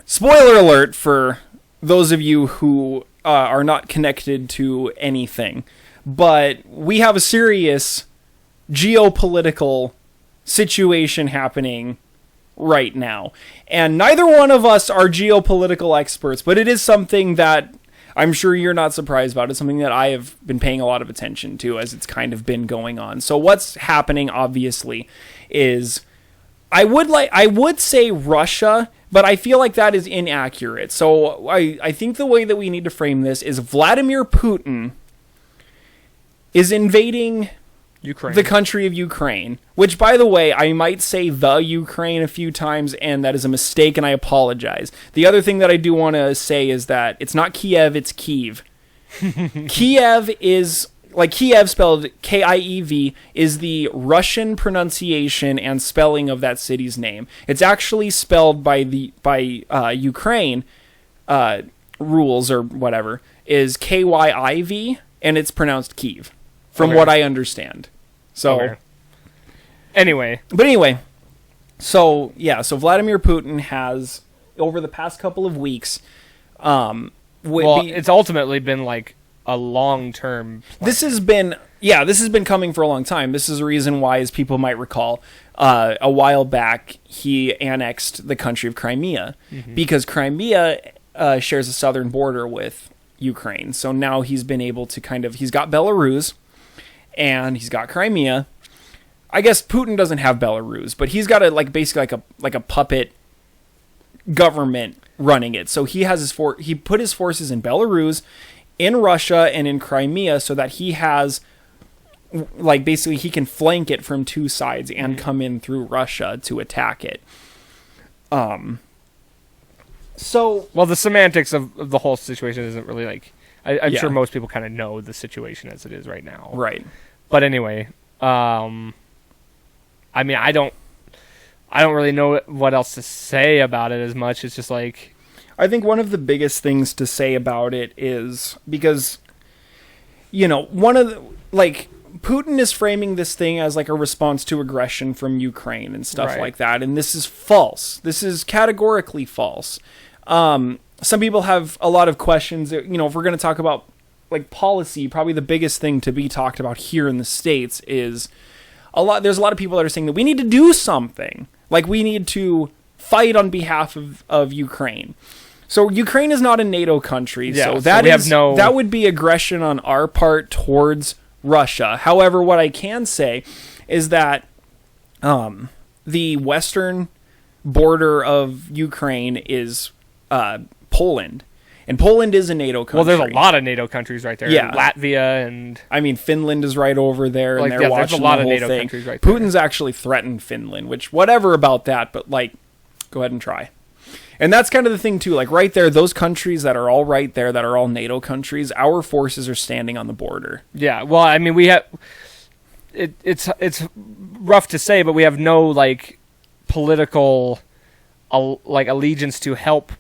Spoiler alert for those of you who are not connected to anything, but we have a serious geopolitical situation happening right now. And neither one of us are geopolitical experts, but it is something that I'm sure you're not surprised about. It's something that I have been paying a lot of attention to as it's kind of been going on. So what's happening, obviously, is I would say Russia, but I feel like that is inaccurate. So I think the way that we need to frame this is Vladimir Putin is invading Ukraine, the country of Ukraine, which, by the way, I might say the Ukraine a few times, and that is a mistake, and I apologize. The other thing that I do want to say is that it's not Kiev, it's Kyiv. Kiev is... Like, Kiev, spelled K-I-E-V, is the Russian pronunciation and spelling of that city's name. It's actually spelled by Ukraine rules or whatever, is K-Y-I-V, and it's pronounced Kyiv, from what I understand. So, Anyway. So Vladimir Putin has, over the past couple of weeks... it's ultimately been, like, a long-term plan. This has been coming for a long time. This is a reason why, as people might recall, a while back he annexed the country of Crimea, because Crimea shares a southern border with Ukraine. So now he's been able to he's got Belarus and he's got Crimea. I guess Putin doesn't have Belarus, but he's got basically a puppet government running it. So he has he put his forces in Belarus, in Russia, and in Crimea, so that he has, basically he can flank it from 2 sides and come in through Russia to attack it. The semantics of the whole situation isn't really I'm sure most people kind of know the situation as it is right now. Right. But anyway, I mean, I don't really know what else to say about it as much. It's just I think one of the biggest things to say about it is because, Putin is framing this thing as a response to aggression from Ukraine and stuff like that. And this is false. This is categorically false. some people have a lot of questions. If we're going to talk about like policy, probably the biggest thing to be talked about here in the States is there's a lot of people that are saying that we need to do something. Like we need to fight on behalf of Ukraine. So Ukraine is not a NATO country, so that would be aggression on our part towards Russia. However, what I can say is that the western border of Ukraine is Poland. And Poland is a NATO country. Well, there's a lot of NATO countries right there. Yeah. Latvia and... I mean, Finland is right over there, and they're watching the whole thing. There's a lot of NATO countries right there. Putin's actually threatened Finland, which, whatever about that, but, go ahead and try. And that's kind of the thing, too. Like, right there, those countries that are all right there, that are all NATO countries, our forces are standing on the border. Yeah, well, I mean, we have... It's rough to say, but we have no, political, allegiance to help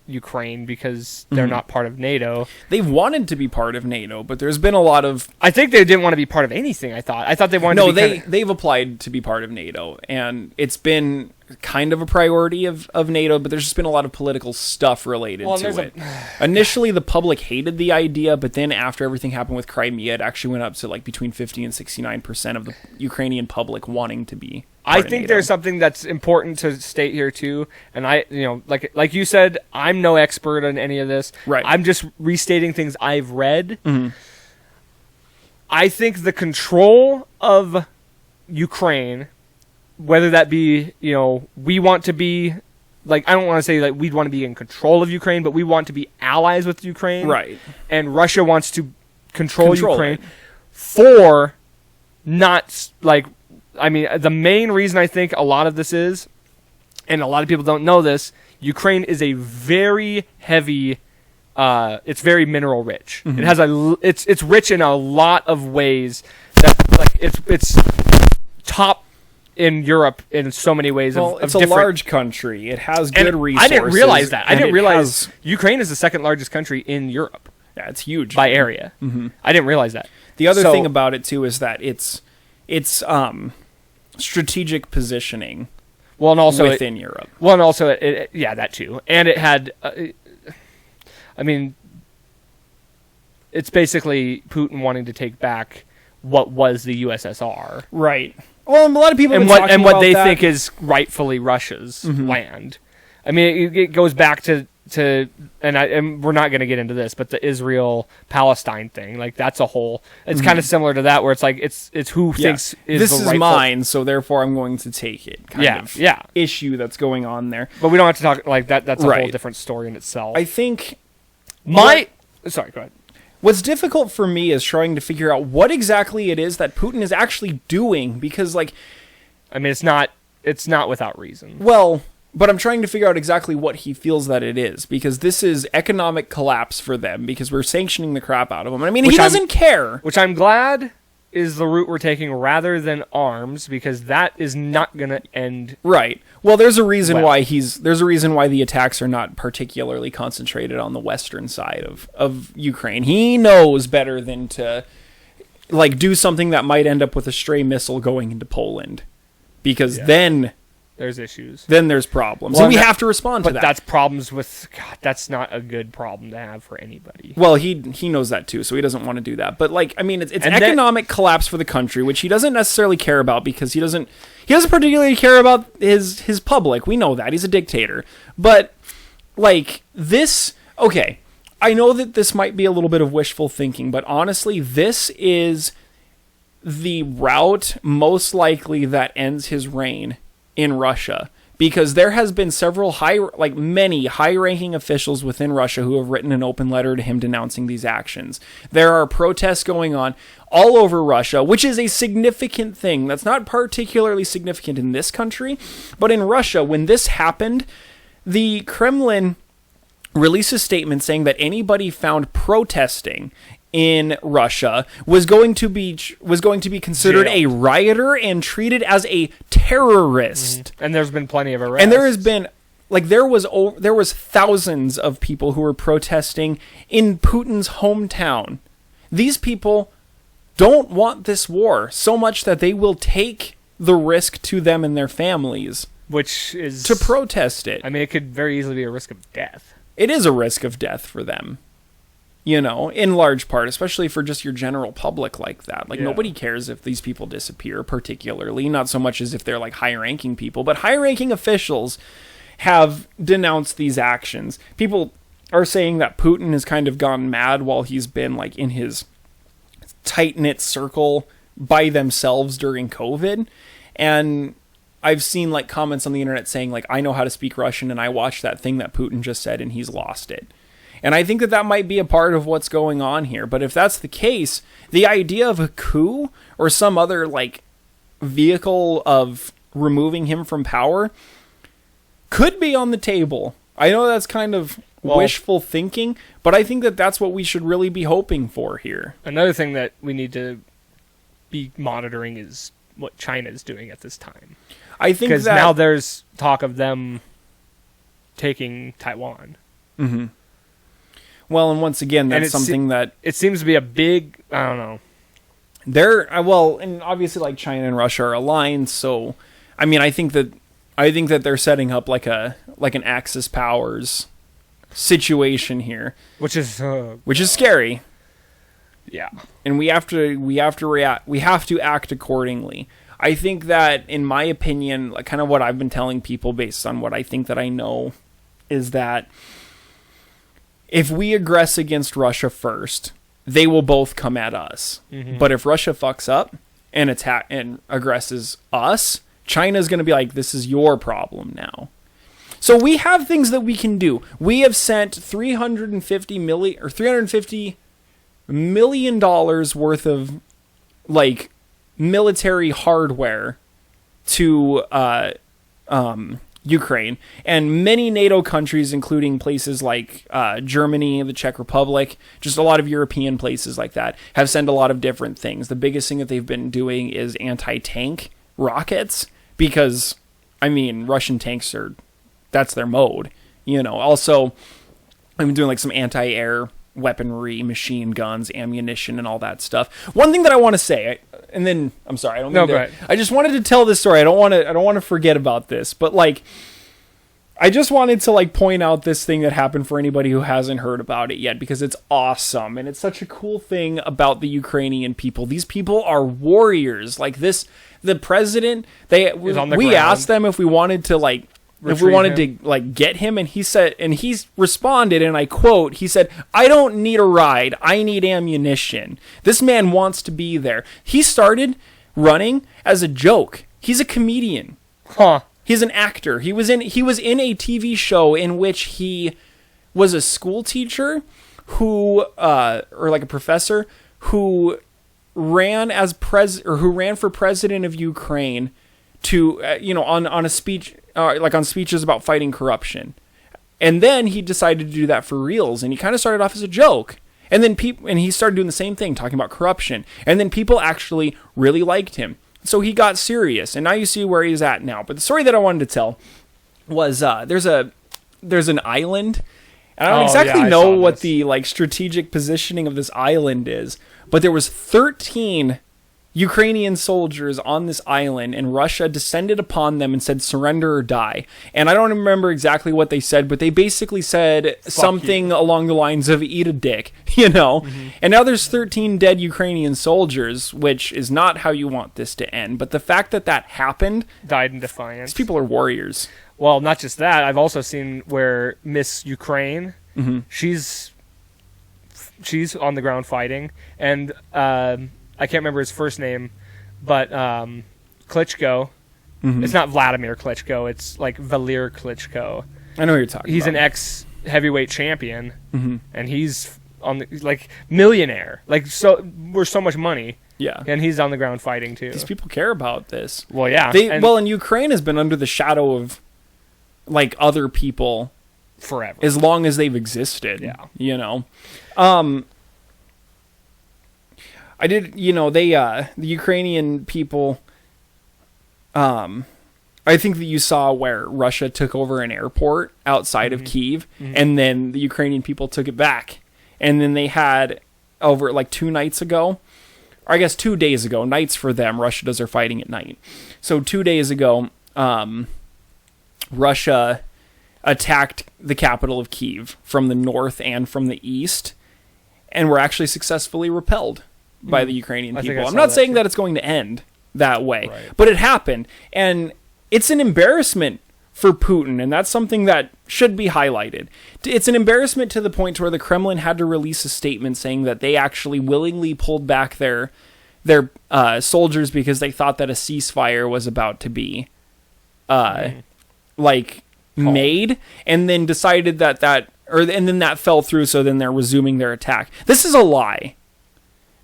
Ukraine because they're not part of NATO. They've wanted to be part of NATO, but there's been a lot of... I think they didn't want to be part of anything, I thought they wanted to be... No, they've applied to be part of NATO, and it's been kind of a priority of NATO, but there's just been a lot of political stuff related to it. Initially, the public hated the idea, but then after everything happened with Crimea, it actually went up to between 50 and 69% of the Ukrainian public wanting to be I think there's something that's important to state here too, and like you said, I'm no expert on any of this. Right. I'm just restating things I've read. Mm-hmm. I think the control of Ukraine, whether that be, we want to be, I don't want to say we'd want to be in control of Ukraine, but we want to be allies with Ukraine. Right. And Russia wants to control Ukraine it. for not, the main reason I think a lot of this is, and a lot of people don't know this, Ukraine is a very heavy, it's very mineral rich. Mm-hmm. It has it's rich in a lot of ways that it's top in Europe in so many ways. Well, it's a large country. It has good resources. I didn't realize that. I didn't realize Ukraine is the second largest country in Europe. Yeah, it's huge by area. Mm-hmm. I didn't realize that. The other thing about it too is that it's strategic positioning. Well, and also within Europe. Well, and also that too. And it had, it's basically Putin wanting to take back what was the USSR. Right. Well, a lot of people and what they think is rightfully Russia's land. I mean, it goes back to and we're not going to get into this, but the Israel-Palestine thing, that's a whole. It's kind of similar to that, where it's it's who thinks this is mine, so therefore I'm going to take it. Kind of issue that's going on there. But we don't have to talk like that. That's a whole different story in itself. I think sorry, go ahead. What's difficult for me is trying to figure out what exactly it is that Putin is actually doing, because it's not without reason. Well, but I'm trying to figure out exactly what he feels that it is, because this is economic collapse for them, because we're sanctioning the crap out of him. I mean, he doesn't care. Which I'm glad is the route we're taking rather than arms, because that is not going to end. Right. Well, there's a reason why the attacks are not particularly concentrated on the western side of Ukraine. He knows better than to do something that might end up with a stray missile going into Poland, because then there's issues. Then there's problems. And we have to respond to that. But that's problems with... God, that's not a good problem to have for anybody. Well, he knows that too, so he doesn't want to do that. But, it's economic collapse for the country, which he doesn't necessarily care about, because he doesn't particularly care about his public. We know that. He's a dictator. But, this... Okay, I know that this might be a little bit of wishful thinking, but honestly, this is the route most likely that ends his reign in Russia, because there has been many high-ranking officials within Russia who have written an open letter to him denouncing these actions. There are protests going on all over Russia, which is a significant thing. That's not particularly significant in this country, but in Russia, when this happened, the Kremlin released a statement saying that anybody found protesting in Russia was going to be considered a rioter and treated as a terrorist. And there's been plenty of arrests. And there has been there was thousands of people who were protesting in Putin's hometown. These people don't want this war so much that they will take the risk to them and their families which is to protest it. I mean, it could very easily be a risk of death. It is a risk of death for them, in large part, especially for just your general public like that. Like, nobody cares if these people disappear, particularly, not so much as if they're like high-ranking people, but high-ranking officials have denounced these actions. People are saying that Putin has kind of gone mad while he's been like in his tight-knit circle by themselves during COVID. And I've seen like comments on the internet saying like, I know how to speak Russian and I watched that thing that Putin just said and he's lost it. And I think that that might be a part of what's going on here. But if that's the case, the idea of a coup or some other like vehicle of removing him from power could be on the table. I know that's kind of wishful thinking, but I think that that's what we should really be hoping for here. Another thing that we need to be monitoring is what China is doing at this time. I think because now there's talk of them taking Taiwan. Mm-hmm. Well, and once again, that's something that it seems to be a big. I don't know. And obviously, like China and Russia are aligned. So, I mean, I think that they're setting up like an Axis powers situation here, which is scary. Yeah, and we have to react. We have to act accordingly. I think that, in my opinion, like kind of what I've been telling people based on what I think that I know, is that if we aggress against Russia first, they will both come at us. Mm-hmm. But if Russia fucks up and aggresses us, China's going to be like, this is your problem now. So we have things that we can do. We have sent $350 million worth of like military hardware to Ukraine, and many NATO countries, including places like Germany, the Czech Republic, just a lot of European places like that, have sent a lot of different things. The biggest thing that they've been doing is anti-tank rockets, because, I mean, Russian tanks that's their mode, Also, I've been doing like some anti-air weaponry, machine guns, ammunition, and all that stuff. One thing that I want to say, and then I'm sorry, I don't mean to, I just wanted to tell this story. I don't want to forget about this, but like, I just wanted to like point out this thing that happened for anybody who hasn't heard about it yet, because it's awesome and it's such a cool thing about the Ukrainian people. These people are warriors. Like this, the president, we asked them if we wanted to like. If we wanted to like get him, and he said, and he's responded, and I quote, he said, "I don't need a ride. I need ammunition." This man wants to be there. He started running as a joke. He's a comedian. Huh. He's an actor. He was in a TV show in which he was a school teacher who or like a professor who ran for president of Ukraine to on a speech on speeches about fighting corruption. And then he decided to do that for reals, and he kind of started off as a joke. And then he started doing the same thing, talking about corruption. And then people actually really liked him. So he got serious, and now you see where he's at now. But the story that I wanted to tell was there's an island, and I don't exactly know what the like strategic positioning of this island is, but there was 13 Ukrainian soldiers on this island, and Russia descended upon them and said, "Surrender or die." And I don't remember exactly what they said, but they basically said something along the lines of "eat a dick," Mm-hmm. And now there's 13 dead Ukrainian soldiers, which is not how you want this to end. But the fact that happened, died in defiance. These people are warriors. Well, not just that. I've also seen where Miss Ukraine, mm-hmm. she's on the ground fighting, and I can't remember his first name, but Klitschko. Mm-hmm. It's not Vladimir Klitschko. It's like Valir Klitschko. I know what you're talking about. He's an ex-heavyweight champion, mm-hmm. and he's on the like millionaire. Like we're so much money. Yeah, and he's on the ground fighting too. These people care about this. Well, yeah. And Ukraine has been under the shadow of like other people forever, as long as they've existed. Yeah, I did, the Ukrainian people, I think that you saw where Russia took over an airport outside mm-hmm. of Kyiv, mm-hmm. and then the Ukrainian people took it back. And then they had, over like 2 nights ago, or I guess 2 days ago, nights for them, Russia does their fighting at night. So 2 days ago, Russia attacked the capital of Kyiv from the north and from the east, and were actually successfully repelled by the Ukrainian people. I'm not saying that it's going to end that way, but it happened, and it's an embarrassment for Putin, and that's something that should be highlighted. It's an embarrassment to the point where the Kremlin had to release a statement saying that they actually willingly pulled back their soldiers because they thought that a ceasefire was about to be made, and then decided and then that fell through, so then they're resuming their attack. This is a lie.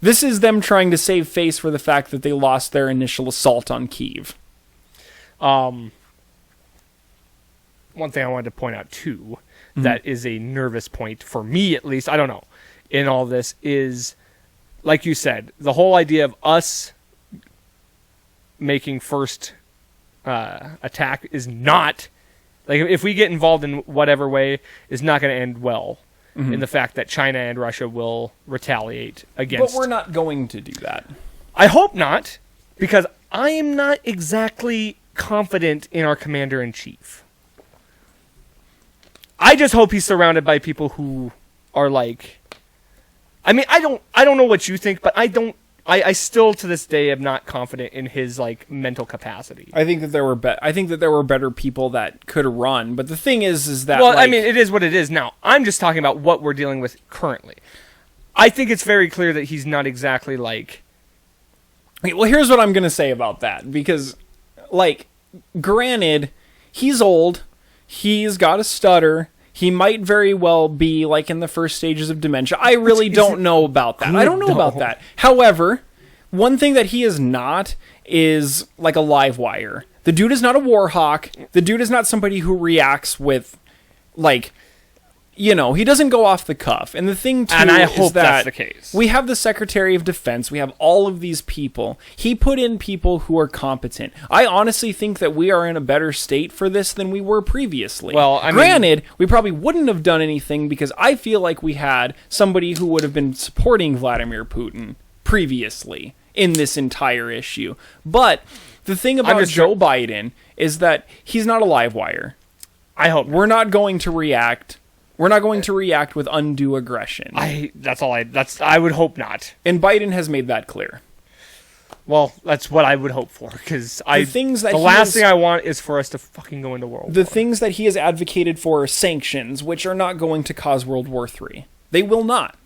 This is them trying to save face for the fact that they lost their initial assault on Kyiv. One thing I wanted to point out, too, that is a nervous point, for me at least, I don't know, in all this, is, like you said, the whole idea of us making first attack is not, like, if we get involved in whatever way, is not going to end well, in the fact that China and Russia will retaliate against. But we're not going to do that. I hope not, because I am not exactly confident in our commander-in-chief. I just hope he's surrounded by people who are like, I mean, I don't know what you think, but I still to this day am not confident in his like mental capacity. I think that there were better people that could run, but the thing is that, well, I mean, it is what it is now. I'm just talking about what we're dealing with currently. I think it's very clear that he's not exactly like. Okay, well, here's what I'm gonna say about that, because, like, granted, he's old. He's got a stutter. He might very well be, like, in the first stages of dementia. I really don't know about that. I don't know about that. However, one thing that he is not is, like, a live wire. The dude is not a war hawk. The dude is not somebody who reacts with, like, you know, he doesn't go off the cuff. And the thing, too, and I is hope that that's the case. We have the Secretary of Defense. We have all of these people. He put in people who are competent. I honestly think that we are in a better state for this than we were previously. Well, granted, we probably wouldn't have done anything because I feel like we had somebody who would have been supporting Vladimir Putin previously in this entire issue. But the thing about Joe Biden is that he's not a live wire. I hope we're not going to react. We're not going to react with undue aggression. I would hope not. And Biden has made that clear. Well, that's what I would hope for, because the last thing I want is for us to fucking go into World War. The things that he has advocated for are sanctions, which are not going to cause World War III. They will not.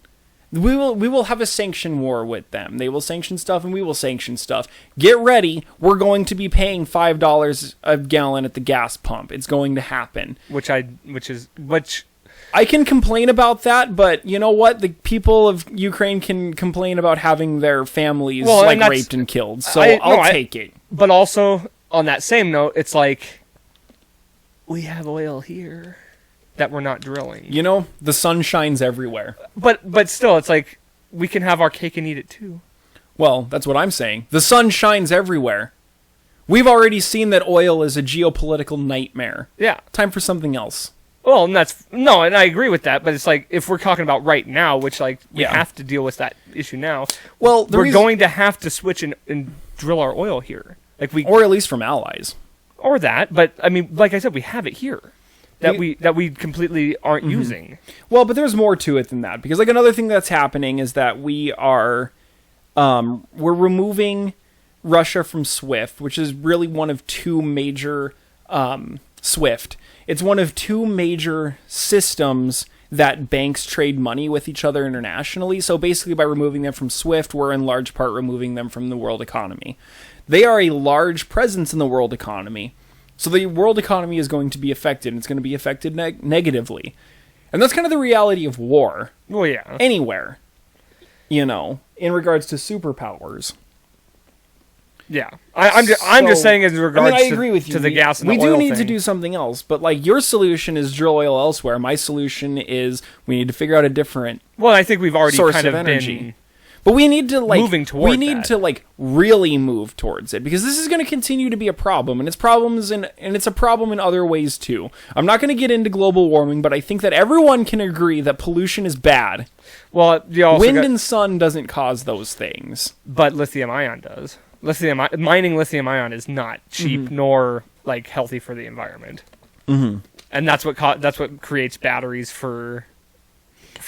We will have a sanction war with them. They will sanction stuff, and we will sanction stuff. Get ready. We're going to be paying $5 a gallon at the gas pump. It's going to happen. Which I can complain about that, but you know what? The people of Ukraine can complain about having their families raped and killed. So I'll take it. But also, on that same note, it's like, we have oil here that we're not drilling. You know, the sun shines everywhere. But still, it's like, we can have our cake and eat it too. Well, that's what I'm saying. The sun shines everywhere. We've already seen that oil is a geopolitical nightmare. Yeah. Time for something else. Well, and and I agree with that, but it's like, if we're talking about right now, which, like, we have to deal with that issue now, well, we're going to have to switch and drill our oil here. Or at least from allies. Or that, but, I mean, like I said, we have it here. That we completely aren't using. Well, but there's more to it than that, because, like, another thing that's happening is that we are, we're removing Russia from SWIFT, which is really one of two major, SWIFT. It's one of two major systems that banks trade money with each other internationally. So basically, by removing them from SWIFT, we're in large part removing them from the world economy. They are a large presence in the world economy. So the world economy is going to be affected, and it's going to be affected negatively. And that's kind of the reality of war. Well, yeah. Anywhere. You know, in regards to superpowers. Yeah, I'm just saying in regards I agree with you. To the gas and the oil We do need thing. to do something else, but like your solution is drill oil elsewhere. My solution is we need to figure out a different I think we've already source kind of of energy. Been but we need to moving toward we need to really move towards it, because this is going to continue to be a problem, and it's a problem in other ways too. I'm not going to get into global warming, but I think that everyone can agree that pollution is bad. Well, wind and sun doesn't cause those things, but lithium ion does. Mining lithium ion is not cheap nor healthy for the environment. and that's what creates batteries for.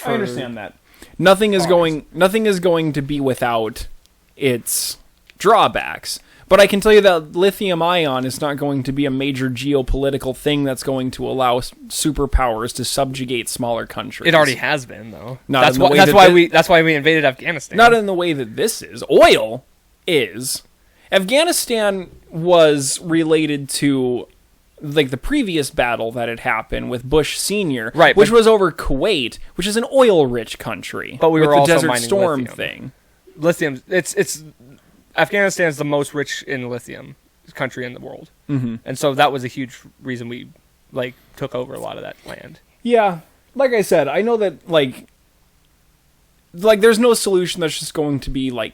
I understand that. Nothing is going to be without its drawbacks. But I can tell you that lithium ion is not going to be a major geopolitical thing that's going to allow superpowers to subjugate smaller countries. It already has been, though. That's why we invaded Afghanistan. Not in the way that this is. Oil is. Afghanistan was related to like the previous battle that had happened with Bush Sr., right, which was over Kuwait, which is an oil-rich country. But we were with also the Desert mining Storm lithium. thing. Lithium. It's Afghanistan's the most rich in lithium country in the world, and so that was a huge reason we took over a lot of that land. Yeah, like I said, I know that like there's no solution that's just going to be like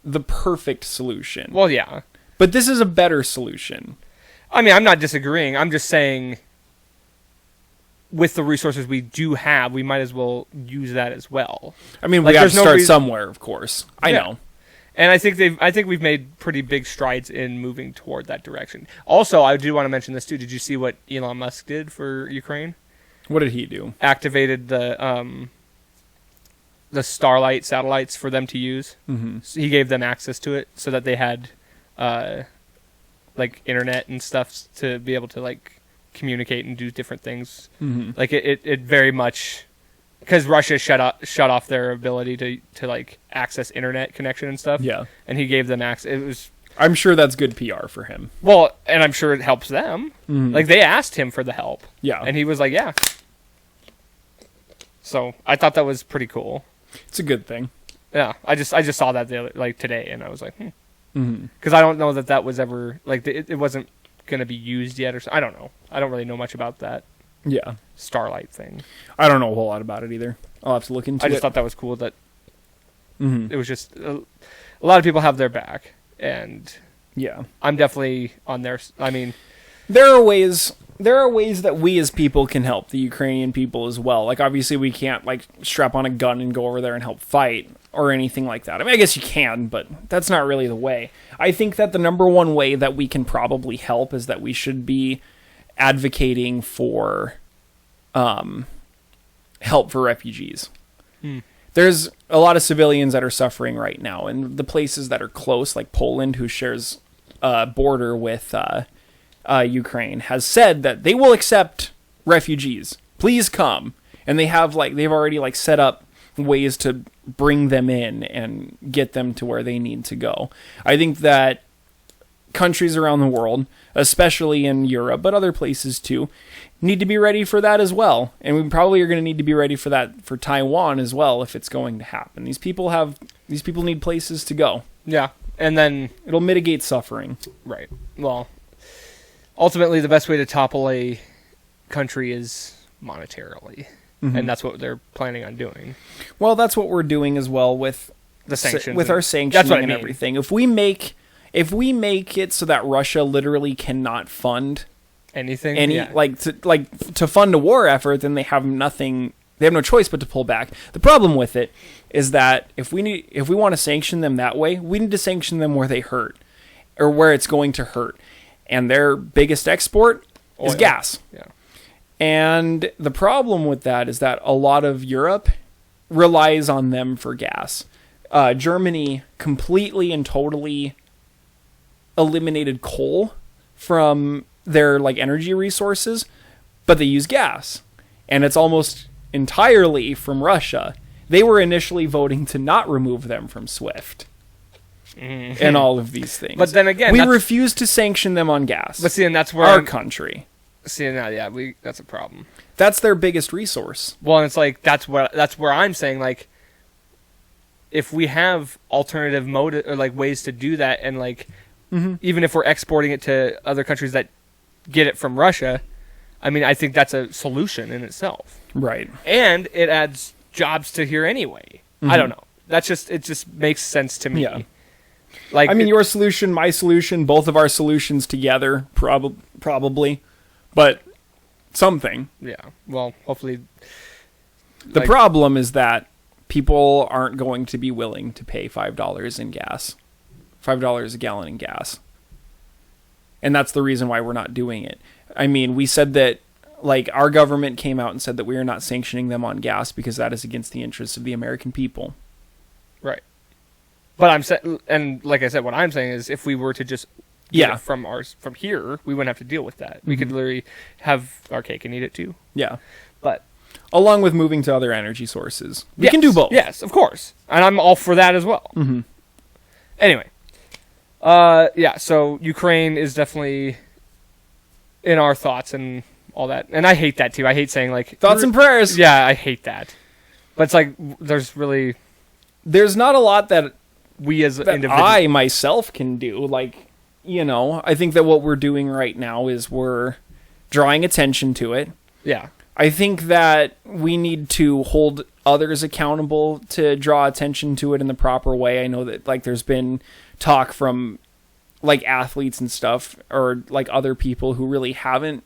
the perfect solution. Well, yeah, but this is a better solution. I mean, I'm not disagreeing. I'm just saying, with the resources we do have, we might as well use that as well. I mean, we have to start somewhere, of course. I know. And I think we've made pretty big strides in moving toward that direction. Also, I do want to mention this too. Did you see what Elon Musk did for Ukraine? What did he do? Activated the Starlight satellites for them to use. Mm-hmm. So he gave them access to it so that they had internet and stuff to be able to communicate and do different things. Mm-hmm. It very much, because Russia shut off their ability to access internet connection and stuff. Yeah, and he gave them access. It was. I'm sure that's good PR for him. Well, and I'm sure it helps them. Mm-hmm. They asked him for the help. Yeah, and he was like, "Yeah." So I thought that was pretty cool. It's a good thing. Yeah, I just saw that today, and I was like, Mm-hmm. Because I don't know that was ever it wasn't going to be used yet, or so. I don't know. I don't really know much about that. Yeah, Starlight thing. I don't know a whole lot about it either. I'll have to look into it. I just thought that was cool that it was just a lot of people have their back, and yeah, I'm definitely on their. I mean, there are ways that we as people can help the Ukrainian people as well. Obviously we can't strap on a gun and go over there and help fight or anything like that. I mean, I guess you can, but that's not really the way. I think that the number one way that we can probably help is that we should be advocating for help for refugees. There's a lot of civilians that are suffering right now, and the places that are close, like Poland, who shares a border with Ukraine, has said that they will accept refugees. Please come. And they have they've already set up ways to bring them in and get them to where they need to go. I think that countries around the world, especially in Europe, but other places too, need to be ready for that as well. And we probably are going to need to be ready for that for Taiwan as well if it's going to happen. These people need places to go. Yeah. And then it'll mitigate suffering. Right. Well, ultimately the best way to topple a country is monetarily. Mm-hmm. And that's what they're planning on doing. Well, that's what we're doing as well with the sanctions. With our sanctioning and everything. If we make it so that Russia literally cannot fund anything, to fund a war effort, then they have nothing. They have no choice but to pull back. The problem with it is that if we want to sanction them that way, we need to sanction them where they hurt or where it's going to hurt. And their biggest export is gas. Yeah. And the problem with that is that a lot of Europe relies on them for gas. Germany completely and totally eliminated coal from their energy resources, but they use gas. And it's almost entirely from Russia. They were initially voting to not remove them from SWIFT. Mm-hmm. And all of these things. But then again, we refuse to sanction them on gas. But see, and that's where our country. See, now, yeah, that's a problem. That's their biggest resource. Well, and it's that's where I'm saying if we have alternative ways to do that, and even if we're exporting it to other countries that get it from Russia, I mean, I think that's a solution in itself. Right. And it adds jobs to here anyway. Mm-hmm. I don't know. It just makes sense to me. Yeah. I mean, your solution, my solution, both of our solutions together, probably. But something. Yeah. Well, hopefully. The problem is that people aren't going to be willing to pay $5 in gas. $5 a gallon in gas. And that's the reason why we're not doing it. I mean, we said that like our government came out and said that we are not sanctioning them on gas because that is against the interests of the American people. Right. But I'm saying, and like I said, what I'm saying is, if we were to just get it from here, we wouldn't have to deal with that. We could literally have our cake and eat it too. Yeah. But along with moving to other energy sources, we can do both. Yes, of course, and I'm all for that as well. Mm-hmm. Anyway, so Ukraine is definitely in our thoughts and all that, and I hate that too. I hate saying like thoughts and prayers. Yeah, I hate that. But it's like there's not a lot that we as individuals, I myself can do. Like, I think that what we're doing right now is we're drawing attention to it. Yeah. I think that we need to hold others accountable to draw attention to it in the proper way. I know that like there's been talk from like athletes and stuff, or like other people who really haven't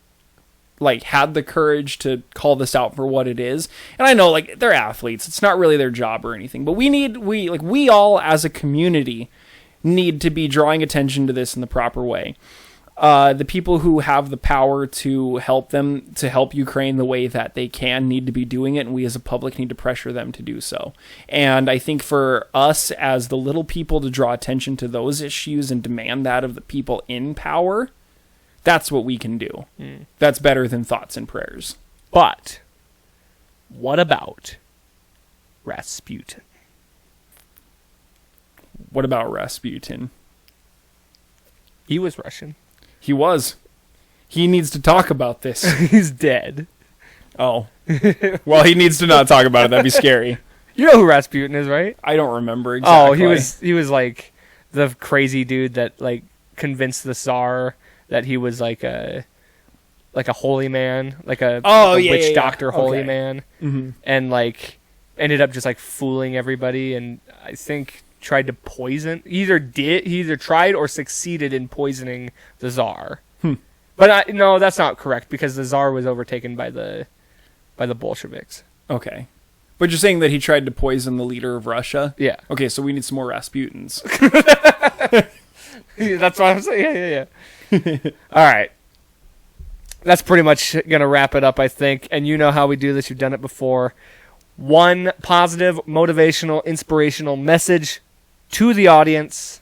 like had the courage to call this out for what it is. And I know like they're athletes. It's not really their job or anything, but we all as a community need to be drawing attention to this in the proper way. The people who have the power to help Ukraine the way that they can need to be doing it, and we as a public need to pressure them to do so. And I think for us as the little people to draw attention to those issues and demand that of the people in power, that's what we can do. That's better than thoughts and prayers. But what about Rasputin? What about Rasputin? He was Russian. He was. He needs to talk about this. He's dead. Oh. Well, he needs to not talk about it. That'd be scary. You know who Rasputin is, right? I don't remember exactly. Oh, he was like the crazy dude that like convinced the Tsar that he was like a holy man, like a witch doctor holy man, and like ended up just like fooling everybody, and I think tried to poison. He either tried or succeeded in poisoning the Tsar. But no, that's not correct, because the Tsar was overtaken by the Bolsheviks. Okay. But you're saying that he tried to poison the leader of Russia? Yeah. Okay, so we need some more Rasputins. That's what I'm saying. Yeah. All right. That's pretty much going to wrap it up, I think. And you know how we do this. You've done it before. One positive, motivational, inspirational message to the audience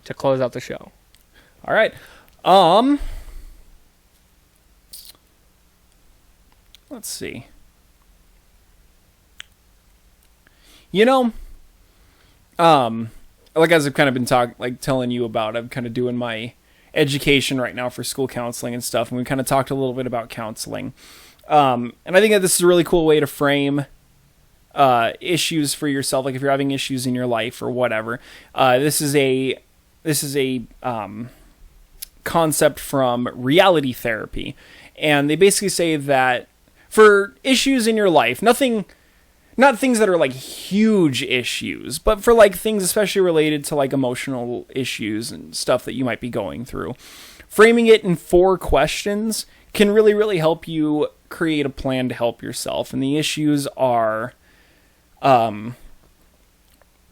to close out the show. All right. Let's see. Like as I've kind of been telling you about, I'm kind of doing my education right now for school counseling and stuff, and we kind of talked a little bit about counseling. And I think that this is a really cool way to frame issues for yourself, like if you're having issues in your life or whatever. This is a concept from reality therapy, and they basically say that for issues in your life, not things that are like huge issues, but for like things especially related to like emotional issues and stuff that you might be going through, framing it in 4 questions can really, really help you create a plan to help yourself. And the issues are,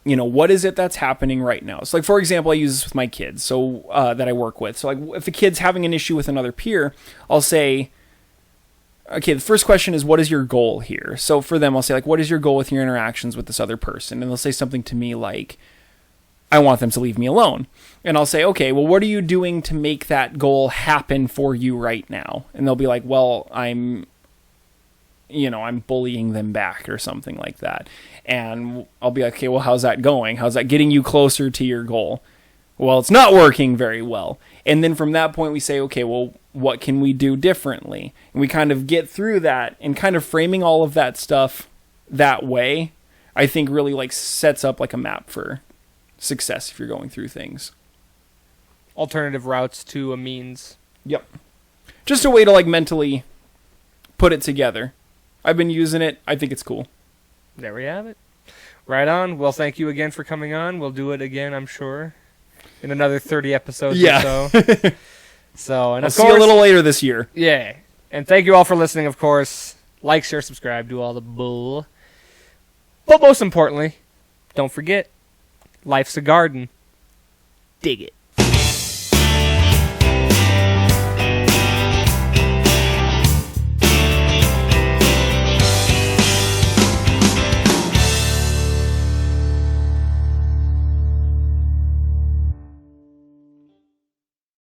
what is it that's happening right now? So like, for example, I use this with my kids, so that I work with. So like if a kid's having an issue with another peer, I'll say, okay, the first question is, what is your goal here? So for them, I'll say, like, what is your goal with your interactions with this other person? And they'll say something to me like, I want them to leave me alone. And I'll say, okay, well, what are you doing to make that goal happen for you right now? And they'll be like, well, I'm bullying them back or something like that. And I'll be like, okay, well, how's that going? How's that getting you closer to your goal? Well, it's not working very well. And then from that point, we say, okay, well, what can we do differently? And we kind of get through that, and kind of framing all of that stuff that way, I think really like sets up like a map for success if you're going through things. Alternative routes to a means. Yep. Just a way to like mentally put it together. I've been using it. I think it's cool. There we have it. Right on. Well, thank you again for coming on. We'll do it again, I'm sure, in another 30 episodes or so. So, and I'll see you a little later this year. Yeah. And thank you all for listening, of course. Like, share, subscribe, do all the bull. But most importantly, don't forget, life's a garden. Dig it.